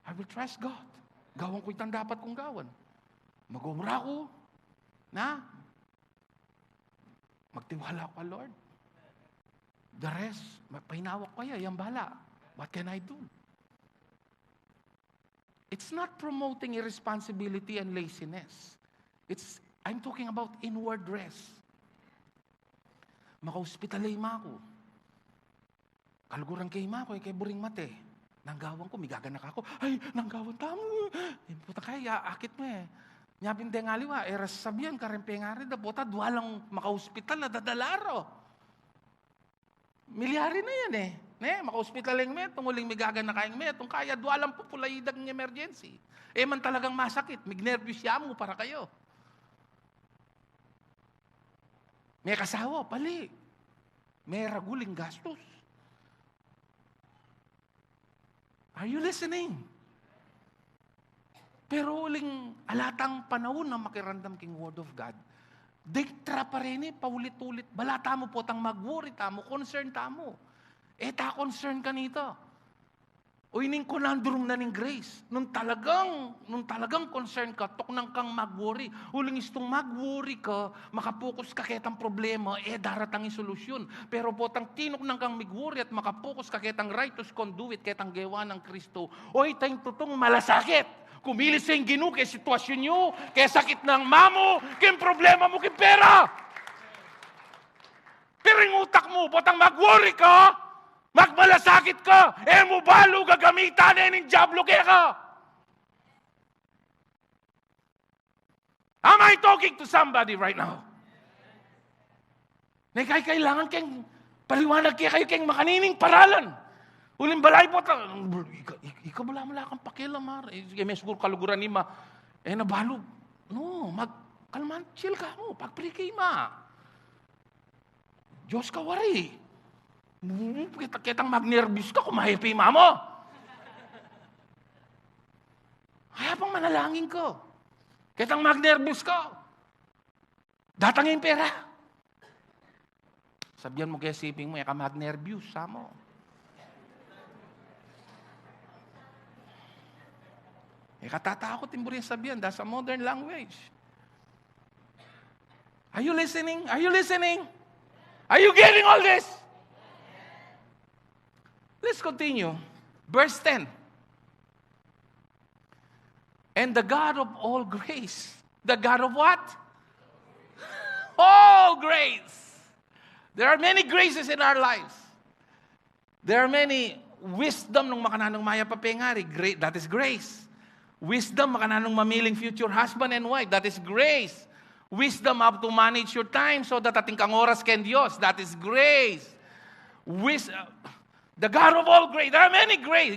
I will trust God. Gawang ko itang dapat kong gawan. Mag-umra ko. Magtiwala ko, Lord. The rest, pahinawak ko yung bala. What can I do? It's not promoting irresponsibility and laziness. I'm talking about inward rest. Maka-hospitalay ako. Kalguran kay ma ko, kay buring mate. Nanggawang ko, migaganak ako. Ay, nanggawang tamo. Puta kaya, akit mo Nyapin de ngaliwa, eras sabihan, karempengari, da puta, duwalang maka-hospital na dadalaro. Milyari na yan maka-hospital yung tunguling migaganak kayong itong kaya, duwalang pupulaidag ng emergency. Man talagang masakit, mignervyos siya mo para kayo. May kasawa, pali. May raguling gastos. Are you listening? Pero uling alatang panahon na makirandam king Word of God, diktra pa rin paulit-ulit. Balata mo po tang mag-worry tamo, concern tamo. Concern ka nito. O ining conundrum na ning grace. Nung talagang concern ka, nang kang mag-worry. Uling istong mag-worry ka, makapokus ka ketang problema, daratang yung solusyon. Pero po tang tinok nang kang mag-worry at makapokus ka ketang righteous conduit, ketang gewa ng Kristo, tayong tutong malasakit. Kumilis sa Ginoo kay sitwasyon nyo, kay sakit ng mamo, kay problema mo, kay pera. Pero yung utak mo, botang mag-worry ka, magmalasakit ka, mo balo gagamitan ng diablo kaya ka. Am I talking to somebody right now? Kailangan kayong paliwanag kayo kayong makanining paralan. Uling balay po, ikaw wala kang pakialam, har. May siguro kaluguran ni ma. Nabalo. No, kalman, chill ka mo, pagpili kay ma. Diyos ka wari. Kitang magnervous ka, kumahipi ma mo. Kaya pang manalangin ko. Kitang magnervous ka. Datang yung pera. Sabihan mo kaya siping mo, ka mag-nervous, mo. Katatakot yung burin sabihan. That's a modern language. Are you listening? Are you listening? Are you getting all this? Let's continue. Verse 10. And the God of all grace. The God of what? All grace. There are many graces in our lives. There are many wisdom nung makananong maya papengari. That is grace. Wisdom makananong mamiling future husband and wife. That is grace. Wisdom how to manage your time so that ating kang oras ken Dios. That is grace. The God of all grace. There are many grace.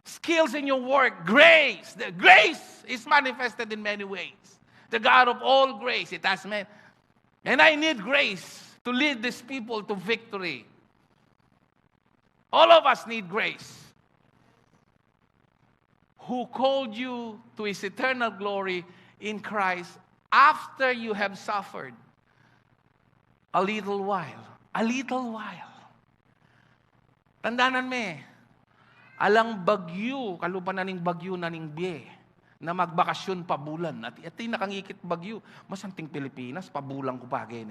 Skills in your work. Grace. The grace is manifested in many ways. The God of all grace. It has meant. And I need grace to lead these people to victory. All of us need grace. Who called you to His eternal glory in Christ after you have suffered a little while. A little while. Tandaanan me, alang bagyo, kalupan na ning bagyo na ning biye, na magbakasyon pabulan. At ito'y nakangikit bagyo. Masanting Pilipinas, pabulang ko pagin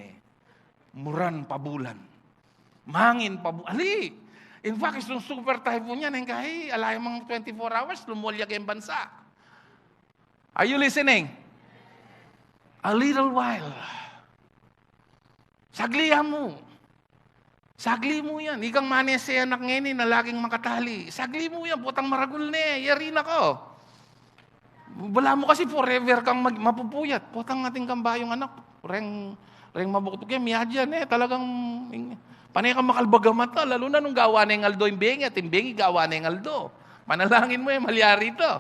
Muran pabulan. Mangin pabulan. Ali! In fact, itong super typhoon niya, kahit alay mga 24 hours, lumulya kayong bansa. Are you listening? A little while. Saglihan mo. Sagli mo yan. Ikang manese anak ngayon na laging makatali. Sagli mo yan. Butang maragul na yari na ko. Wala mo kasi forever kang mapupuyat. Butang ating kambayong anak. Reng mabukto kaya miyadyan talagang panay kang makalbagamat na. Lalo na nung gawa na yung aldo yung bengi at yung bengi gawa na yung aldo. Manalangin mo malyari ito.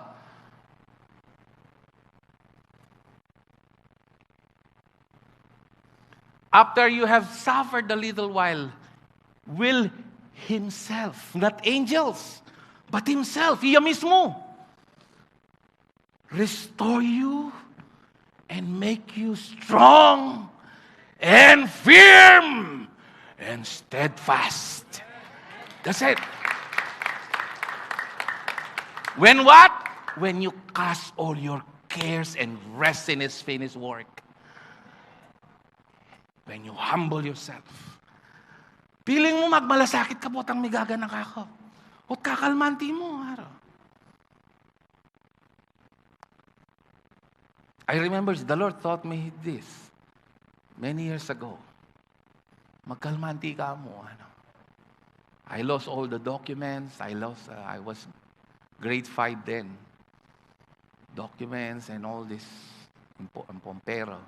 After you have suffered a little while, will Himself, not angels, but Himself, Iya mismo, restore you and make you strong and firm and steadfast. That's it. When what? When you cast all your cares and rest in His finished work. When you humble yourself. Piling mo magmalasakit ka po, tang migaganang kako. At kakalmanti mo. I remember the Lord taught me this many years ago. Magkalmanti ka mo. I lost all the documents. I was grade 5 then. Documents and all this pompero.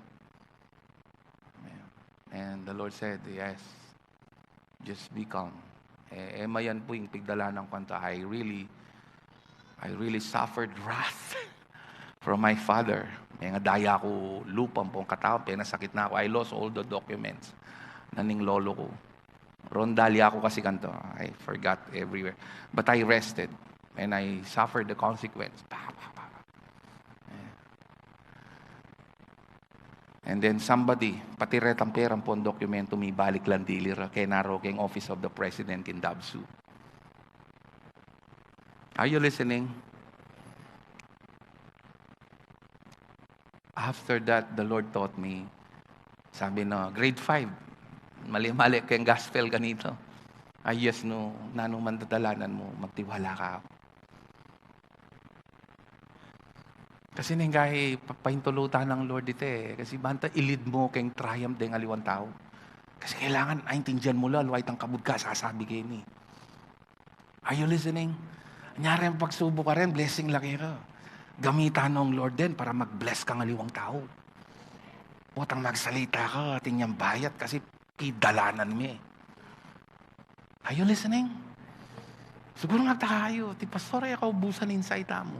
And the Lord said, yes, just be calm. Mayan po yung pigdala ng kwanta. I really suffered wrath from my father. Nga daya ko lupang pong katao, pinasakit na ako. I lost all the documents na ning lolo ko. Rondalya ako kasi kanto. I forgot everywhere. But I rested and I suffered the consequence. And then somebody, pati retang perang po ang dokumento, may balik lang dilir, kay naro kay Office of the President in Dabsu. Are you listening? After that, the Lord taught me, sabi no, grade 5, mali-mali kayong gospel ganito. Yes, no, nanong mandadalanan mo, magtiwala ka. Kasi nenggay papahintulutan ng Lord ito eh. Kasi banta ilid mo keng triumph deng aliwan tao. Kasi kailangan aintindihan mo lalo ay tang kabud ka sasabi kayo ni. Are you listening? Anyari ang pagsubok ka rin, blessing laki ka. Gamitan ng Lord din para mag-bless kang aliwang tao. Putang magsalita ka, tinyang bayat kasi pidalanan mo eh. Are you listening? Siguro magtaka kayo, ti pastor ay kaubusan insight mo.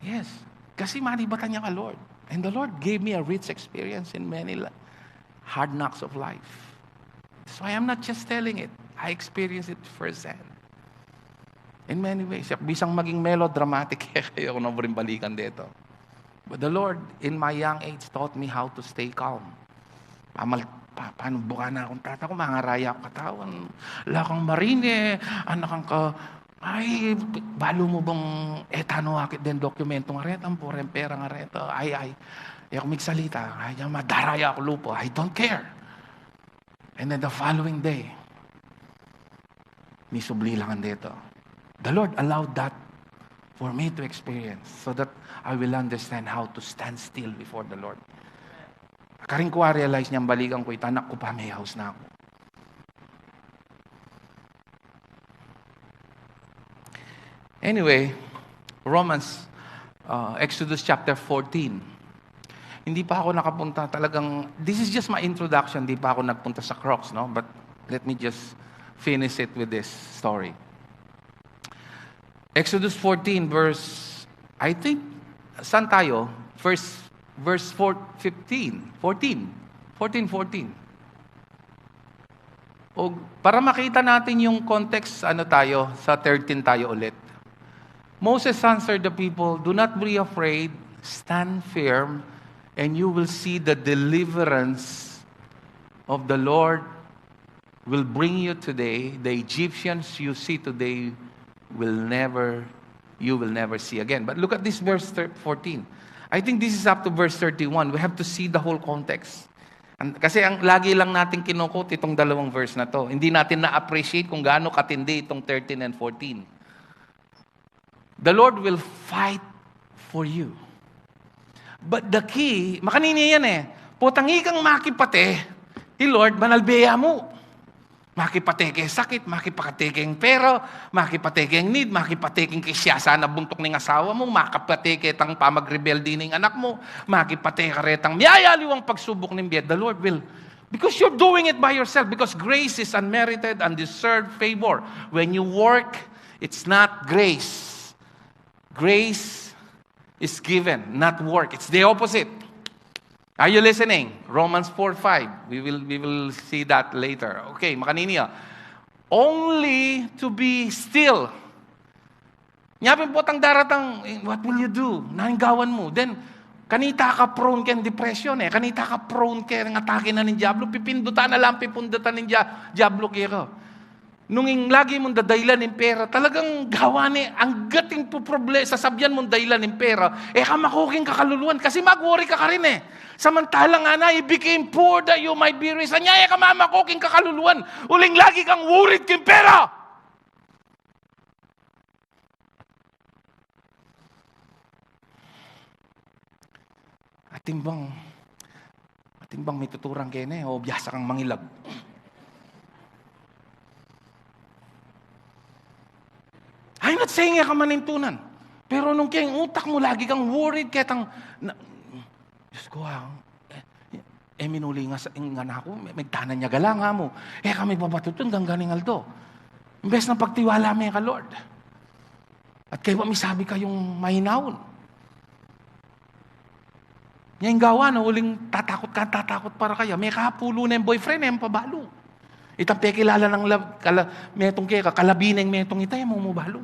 Yes, kasi manibatan niya ka Lord. And the Lord gave me a rich experience in many hard knocks of life. So I am not just telling it. I experienced it firsthand. In many ways. Bisang maging melodramatic kayo kung rin balikan dito. But the Lord, in my young age, taught me how to stay calm. Paano buka na akong tata ko, mangaraya ako katawan. Lakang marine, anak kang ka, ay, balo mo bang etano akit den dokumento nga retang po, pera nga reto, ay, ako magsalita, ay, madaraya ako lupo, I don't care. And then the following day, may subli lang dito. The Lord allowed that for me to experience so that I will understand how to stand still before the Lord. Karing ko realize niyang balikan ko, itanak ko pa may house na ako. Anyway, Exodus chapter 14. Hindi pa ako nakapunta talagang, this is just my introduction, hindi pa ako nagpunta sa Crocs, no? But let me just finish it with this story. Exodus 14 verse, I think, saan tayo? Verse 14. O, para makita natin yung context, sa 13 tayo ulit. Moses answered the people, "Do not be afraid, stand firm, and you will see the deliverance of the Lord will bring you today. The Egyptians you see today you will never see again." But look at this verse 14. I think this is up to verse 31. We have to see the whole context. Kasi ang lagi lang natin kinukot itong dalawang verse na to. Hindi natin na-appreciate kung gaano katindi itong 13 and 14. The Lord will fight for you. But the key, makanini yan eh. Putangi kang makipate, Lord, manalbeya mo. Makipatekeng sakit, makipatekeng pero, makipatekeng need, makipatekeng kisyasa na buntok ng asawa mo, makapateke tang pamagrebelde ng anak mo, makipateke retang miyayaliwang pagsubok ng biyad. The Lord will, because you're doing it by yourself, because grace is unmerited, undeserved favor. When you work, it's not grace. Grace is given, not work. It's the opposite. Are you listening? Romans 4:5. We will see that later. Okay, makaniniya. Only to be still. Nyapin po tang daratang, what will you do? Nainggawan mo. Then, kanita ka prone ka ng depression eh. Kanita ka prone ka ng atake na ng Diablo. Pipindutan na lang, pipundutan ng Diablo kaya. Nung lagi mong dadailan ng pera, talagang gawa ni, ang gating po problema, sasabyan mong dailan ng pera, ka makuking kakaluluan, kasi mag-worry ka rin eh. Samantalang I became poor that you might be rich. Anyaya ka mamakuking kakaluluan, uling lagi kang worried kang pera. Atimbang may tuturang kene, o biyasa kang mangilag. I'm not saying ka manintunan. Pero nung kayang utak mo, lagi kang worried, ketang, Diyos ko minuli nga na ako, may tanan niya galang mo. Kami babatutun, gangganing aldo. Imbes na pagtiwala may ka, Lord. At kayo may sabi kayong mahinawon. Ngayong gawa na uling tatakot para kaya. May kapulo na yung boyfriend, yung pabalo. Itang kilala ng metong kaya, kalabineng metong itay, mo mubalo.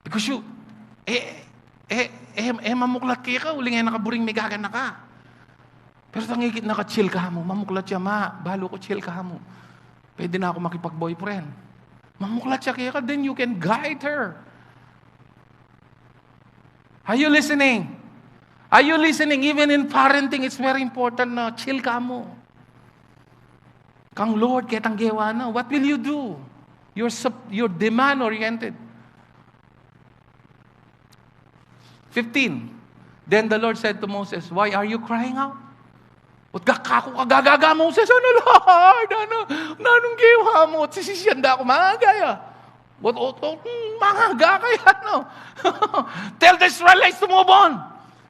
Because you, mamuklat kaya ka, uling nakaburing may gagan na ka. Pero tangikit naka-chill ka mo, mamuklat siya, balo ko chill ka mo. Pwede na ako makipag-boyfriend. Mamuklat siya kaya ka, then you can guide her. Are you listening? Are you listening? Even in parenting, it's very important na chill ka mo. Kang Lord, ketang gewa na. What will you do? You're demand-oriented. 15. Then the Lord said to Moses, why are you crying out? What kagagaga Moses? Ano Lord? Anong giwa mo? Sisisiyanda ako magaya. What mga kaya no? Tell the Israelites to move on.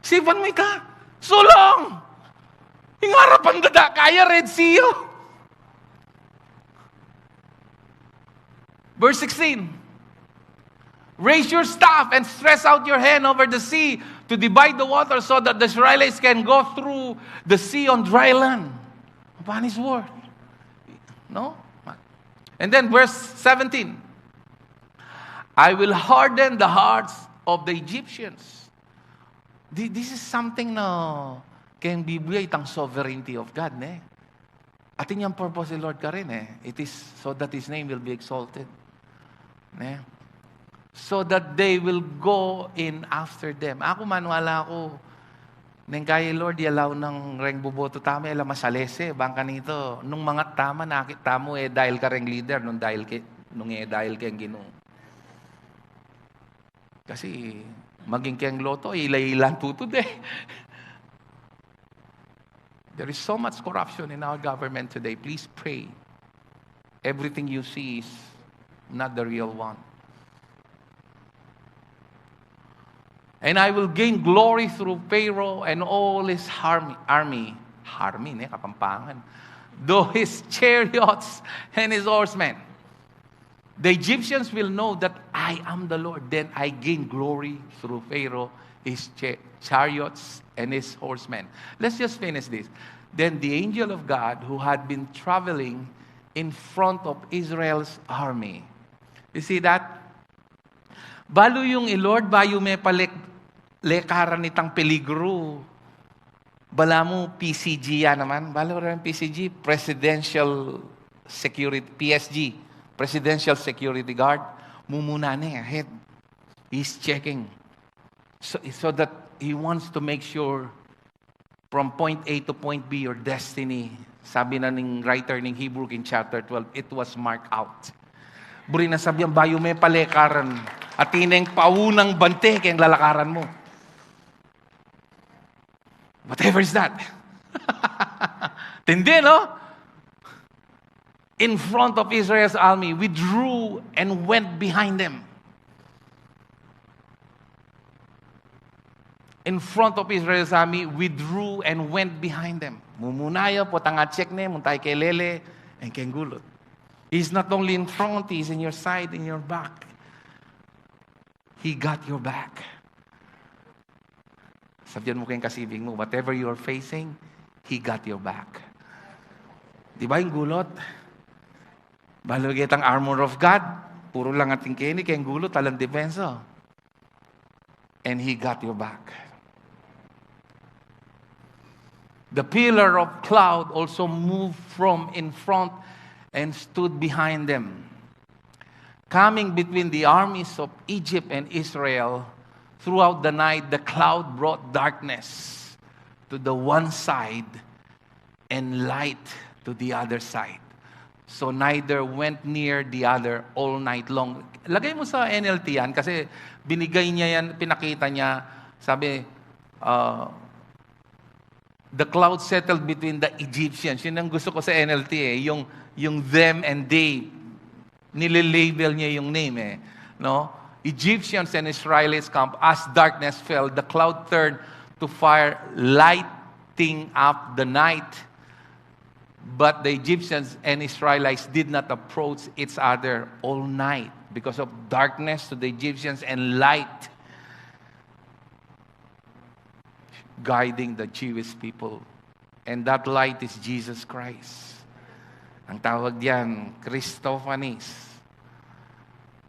Sivan mo ka. Sulong. Hingarapan dada kaya Red Sea. Verse 16. Raise your staff and stretch out your hand over the sea to divide the water so that the Israelites can go through the sea on dry land. Upon His word. No? And then verse 17. I will harden the hearts of the Egyptians. This is something na can bibigay itang sovereignty of God. Atin yung purpose ni Lord ka rin. It is so that His name will be exalted. So that they will go in after them. Ako manwala ako. Neng kaya Lord, yalaw ng reng buboto tama, yala masalese, bangka nito. Nung mga tama, nakita mo dahil ka reng leader, nung dahil kayang Ginoo. Kasi, maging kayang loto, ilay-ilan tutod There is so much corruption in our government today. Please pray. Everything you see is not the real one. And I will gain glory through Pharaoh and all his army, Kapampangan, though his chariots and his horsemen. The Egyptians will know that I am the Lord. Then I gain glory through Pharaoh, his chariots, and his horsemen. Let's just finish this. Then the angel of God, who had been traveling in front of Israel's army. You see that? Balo yung Lord, bayo may lekaran nitang peligro. Bala mo, PCG yan naman. Balo rin PCG, Presidential Security, PSG, Presidential Security Guard. Mumuna niya, ahead. He's checking. So that he wants to make sure from point A to point B, your destiny, sabi na ng writer ng Hebrew in chapter 12, it was marked out. Buri na sabi ang bayo may palekaran at tineng paunang bante kayang lalakaran mo. Whatever is that. Tindi, no? In front of Israel's army, withdrew and went behind them. In front of Israel's army, withdrew and went behind them. Mumunaya po tanga check ne, muntay kay lele, and kay gulot. He's not only in front, He's in your side, in your back. He got your back. Sabihan mo kayong kasibing mo, whatever you're facing, He got your back. Di ba yung gulot? Balugit ang armor of God, puro lang ating kini, kayong gulot, talang depensa. And He got your back. The pillar of cloud also moved from in front and stood behind them. Coming between the armies of Egypt and Israel, throughout the night, the cloud brought darkness to the one side and light to the other side. So neither went near the other all night long. Lagay mo sa NLT yan kasi binigay niya yan, pinakita niya, sabi, the cloud settled between the Egyptians. Yun ang gusto ko sa NLT yung them and they. Nililabel niya yung name no? Egyptians and Israelites camp. As darkness fell, the cloud turned to fire, lighting up the night. But the Egyptians and Israelites did not approach each other all night because of darkness to the Egyptians and light guiding the Jewish people. And that light is Jesus Christ. Ang tawag diyan, Christophanies.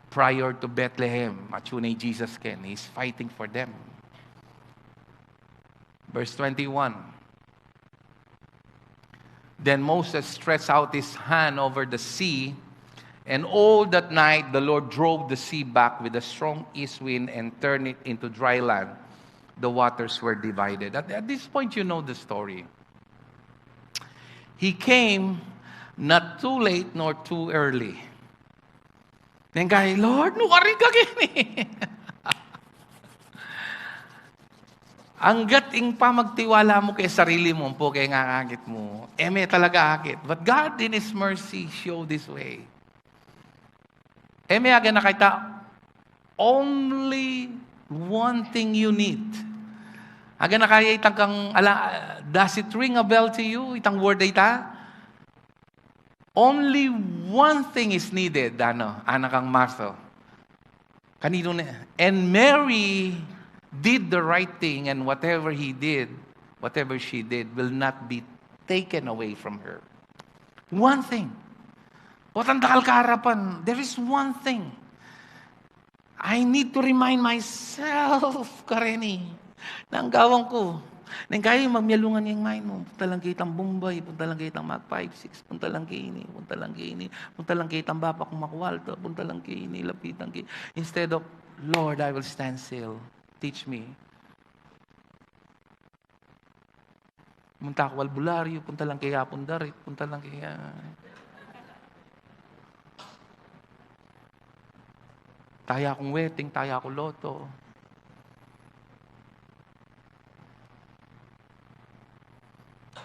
Prior to Bethlehem, matune Jesus ken, He's fighting for them. Verse 21. Then Moses stretched out his hand over the sea, and all that night the Lord drove the sea back with a strong east wind and turned it into dry land. The waters were divided. At this point, you know the story. He came not too late nor too early. Neng kay, Lord, nukari ka kini. Hanggat ing pa magtiwala mo kay sarili mo, po kay ngangakit mo, may talaga akit. But God in His mercy show this way. May aga nakita, only one thing you need. Aga na kaya itang kang, does it ring a bell to you? Itang word ita? Only one thing is needed, anak kang Martha. Kanino na? And Mary did the right thing, and whatever she did, will not be taken away from her. One thing. Patandakal kaharapan, there is one thing. I need to remind myself, Kareni, na ang gawang ko, nang kaya magmiyalungan yung mind mo, punta lang kitang Bombay, punta lang kitang Mag 5-6, punta lang kini, punta lang kitang Bapak Makwalto, punta lang kini, lapitan kini. Instead of, Lord, I will stand still. Teach me. Munta ako albularyo, punta lang kay Apundarit, punta lang kay... Taya akong wedding, taya akong loto.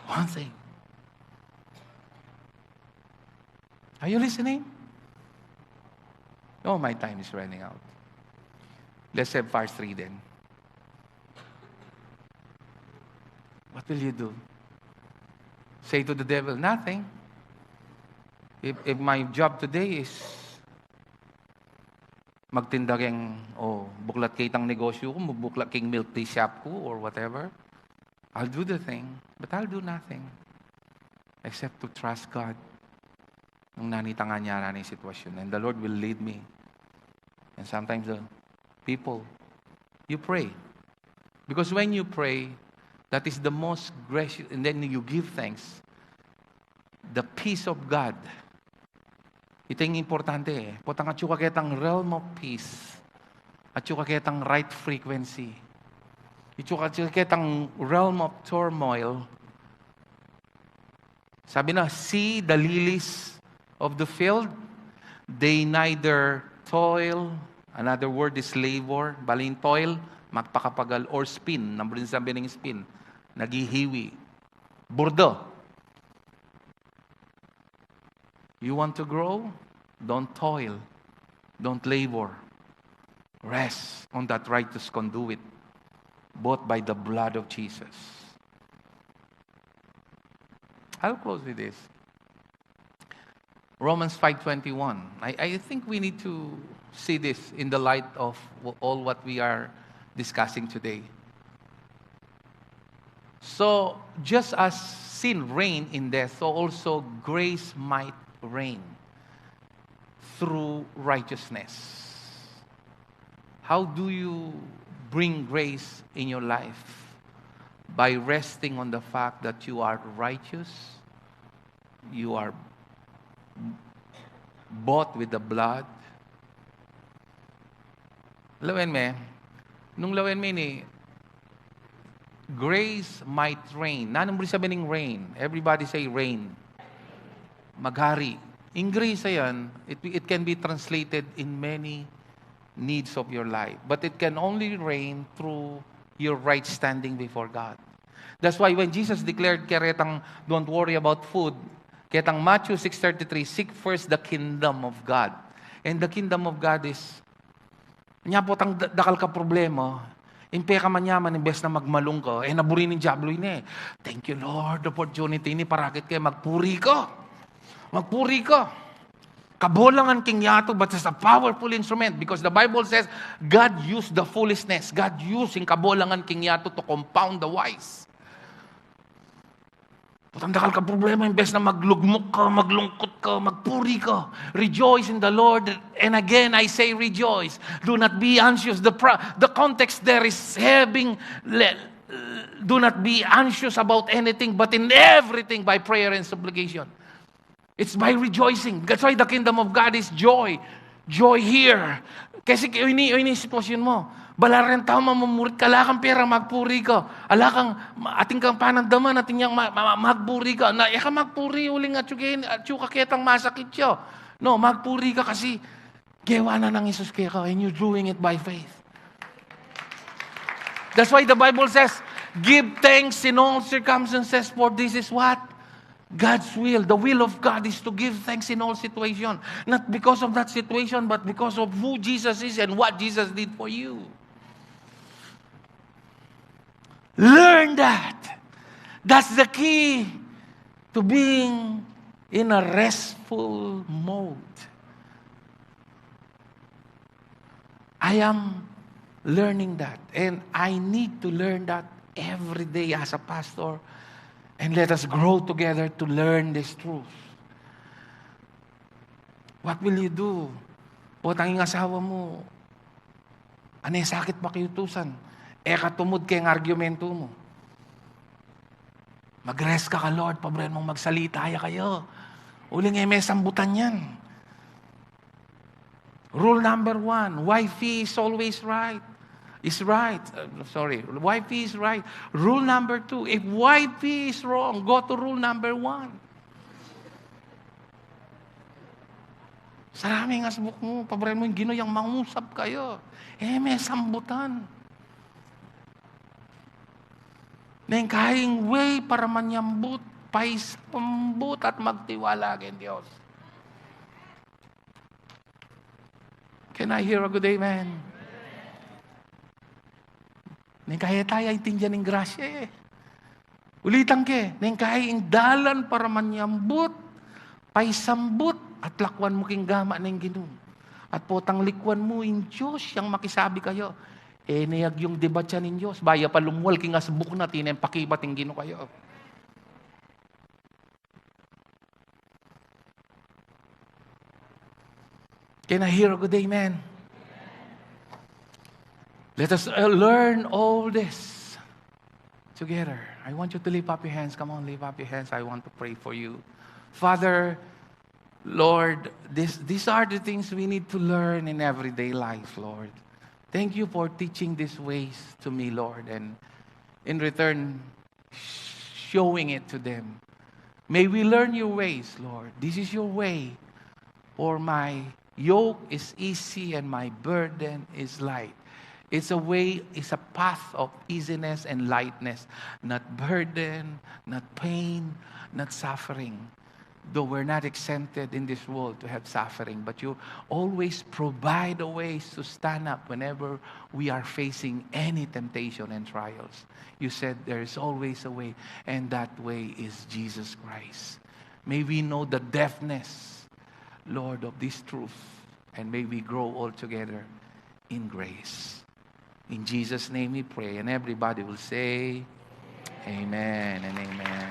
One thing. Are you listening? Oh, my time is running out. Let's have verse 3 then. What will you do? Say to the devil, nothing. If my job today is magtinda keng, buklat kitang negosyo ko, buklat king milk tea shop ko, or whatever, I'll do the thing, but I'll do nothing except to trust God. Nung nanita nga niya na yung sitwasyon, and the Lord will lead me. And sometimes people, you pray. Because when you pray, that is the most gracious, and then you give thanks. The peace of God. Ito yung importante eh. Potang at yung kaketang realm of peace. At yung kaketang right frequency. Ito yung kaketang realm of turmoil. Sabi na, see the lilies of the field. They neither toil. Another word is labor. Balin toil, magpakapagal, or spin. Number din sabi ng spin. Nagihiwi. Burdo. You want to grow? Don't toil. Don't labor. Rest on that righteous conduit, bought by the blood of Jesus. I'll close with this. Romans 5:21. I think we need to see this in the light of all what we are discussing today. So, just as sin reigned in death, so also grace might reign through righteousness. How do you bring grace in your life? By resting on the fact that you are righteous, you are bought with the blood. Lawen me, nung lawen me ni, grace might reign. Nanong sabi ng reign? Everybody say reign. Maghari. In grace yan, it can be translated in many needs of your life. But it can only reign through your right standing before God. That's why when Jesus declared keretang don't worry about food, ketang Matthew 6:33, seek first the kingdom of God. And the kingdom of God is, nya po tang dakal ka problema, impe ka manyaman, imbes na magmalong ka, naburi ng diablo ini. Thank you Lord, the opportunity ini, parakit kayo, magpuri ka. Magpuri ka. Kabolangan king yato, but it's a powerful instrument because the Bible says God used the foolishness. God using kabolangan king yato to compound the wise. Patandakal ka problema, imbes na maglugmok ka, maglungkot ka, magpuri ka. Rejoice in the Lord. And again, I say rejoice. Do not be anxious. The context there is having, do not be anxious about anything, but in everything by prayer and supplication. It's by rejoicing. That's why the kingdom of God is joy. Joy here. Kasi ini sitwasyon mo. Balaran tao mamurit ka, alakang pera, magpuri ka. Alakang, ating kang panandaman, ating yang magpuri ka. Na, ka magpuri, uling at yuka ketang masakit siya. No, magpuri ka kasi Gawa na ng Isus kay ka, and you're doing it by faith. That's why the Bible says, give thanks in all circumstances, for this is what? God's will. The will of God is to give thanks in all situations. Not because of that situation, but because of who Jesus is and what Jesus did for you. Learn that. That's the key to being in a restful mode. I am learning that. And I need to learn that every day as a pastor. And let us grow together to learn this truth. What will you do? O tanging asawa mo, anay sakit pakiutusan. Katumod kayong argumento mo. Mag-rest ka Lord, paboran mong magsalita kayo. Uling may sambutan yan. Rule number 1, wifey is always right. Is right. Wifey is right. Rule number 2, if wifey is wrong, go to rule number 1. Sarami nga subok mo, paboran mo yung Ginoo, mangusap kayo. May sambutan. Nang kahing way para manyambut, paisambut at magtiwala kay Diyos. Can I hear a good amen? Nang kaya tayo intindihan ng grasya Ulitan ke, nang kaya dalan para manyambut, paisambut, at lakwan mo king gama ng Ginoo. At potang likwan mo in Diyos, yang makisabi kayo. Niyag yung debat siya ng Diyos. Baya pa lumwal king asbuk na, tinayang pakibat ng Ginoo kayo. Can I hear a good amen? Let us learn all this together. I want you to lift up your hands. Come on, lift up your hands. I want to pray for you. Father, Lord, these are the things we need to learn in everyday life, Lord. Thank you for teaching these ways to me, Lord, and in return, showing it to them. May we learn your ways, Lord. This is your way, for my yoke is easy and my burden is light. It's a path of easiness and lightness, not burden, not pain, not suffering. Though we're not exempted in this world to have suffering, but you always provide a ways to stand up whenever we are facing any temptation and trials. You said there is always a way, and that way is Jesus Christ. May we know the depthness, Lord, of this truth, and may we grow all together in grace. In Jesus' name we pray, and everybody will say, Amen and amen.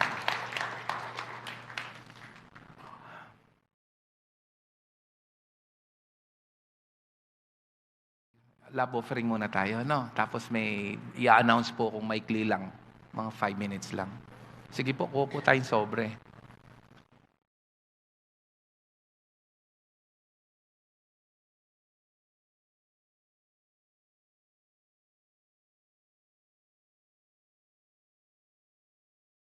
Love offering muna tayo, no? Tapos may i-announce po kung maikli lang, mga 5 minutes lang. Sige po, kuha po tayong sobre.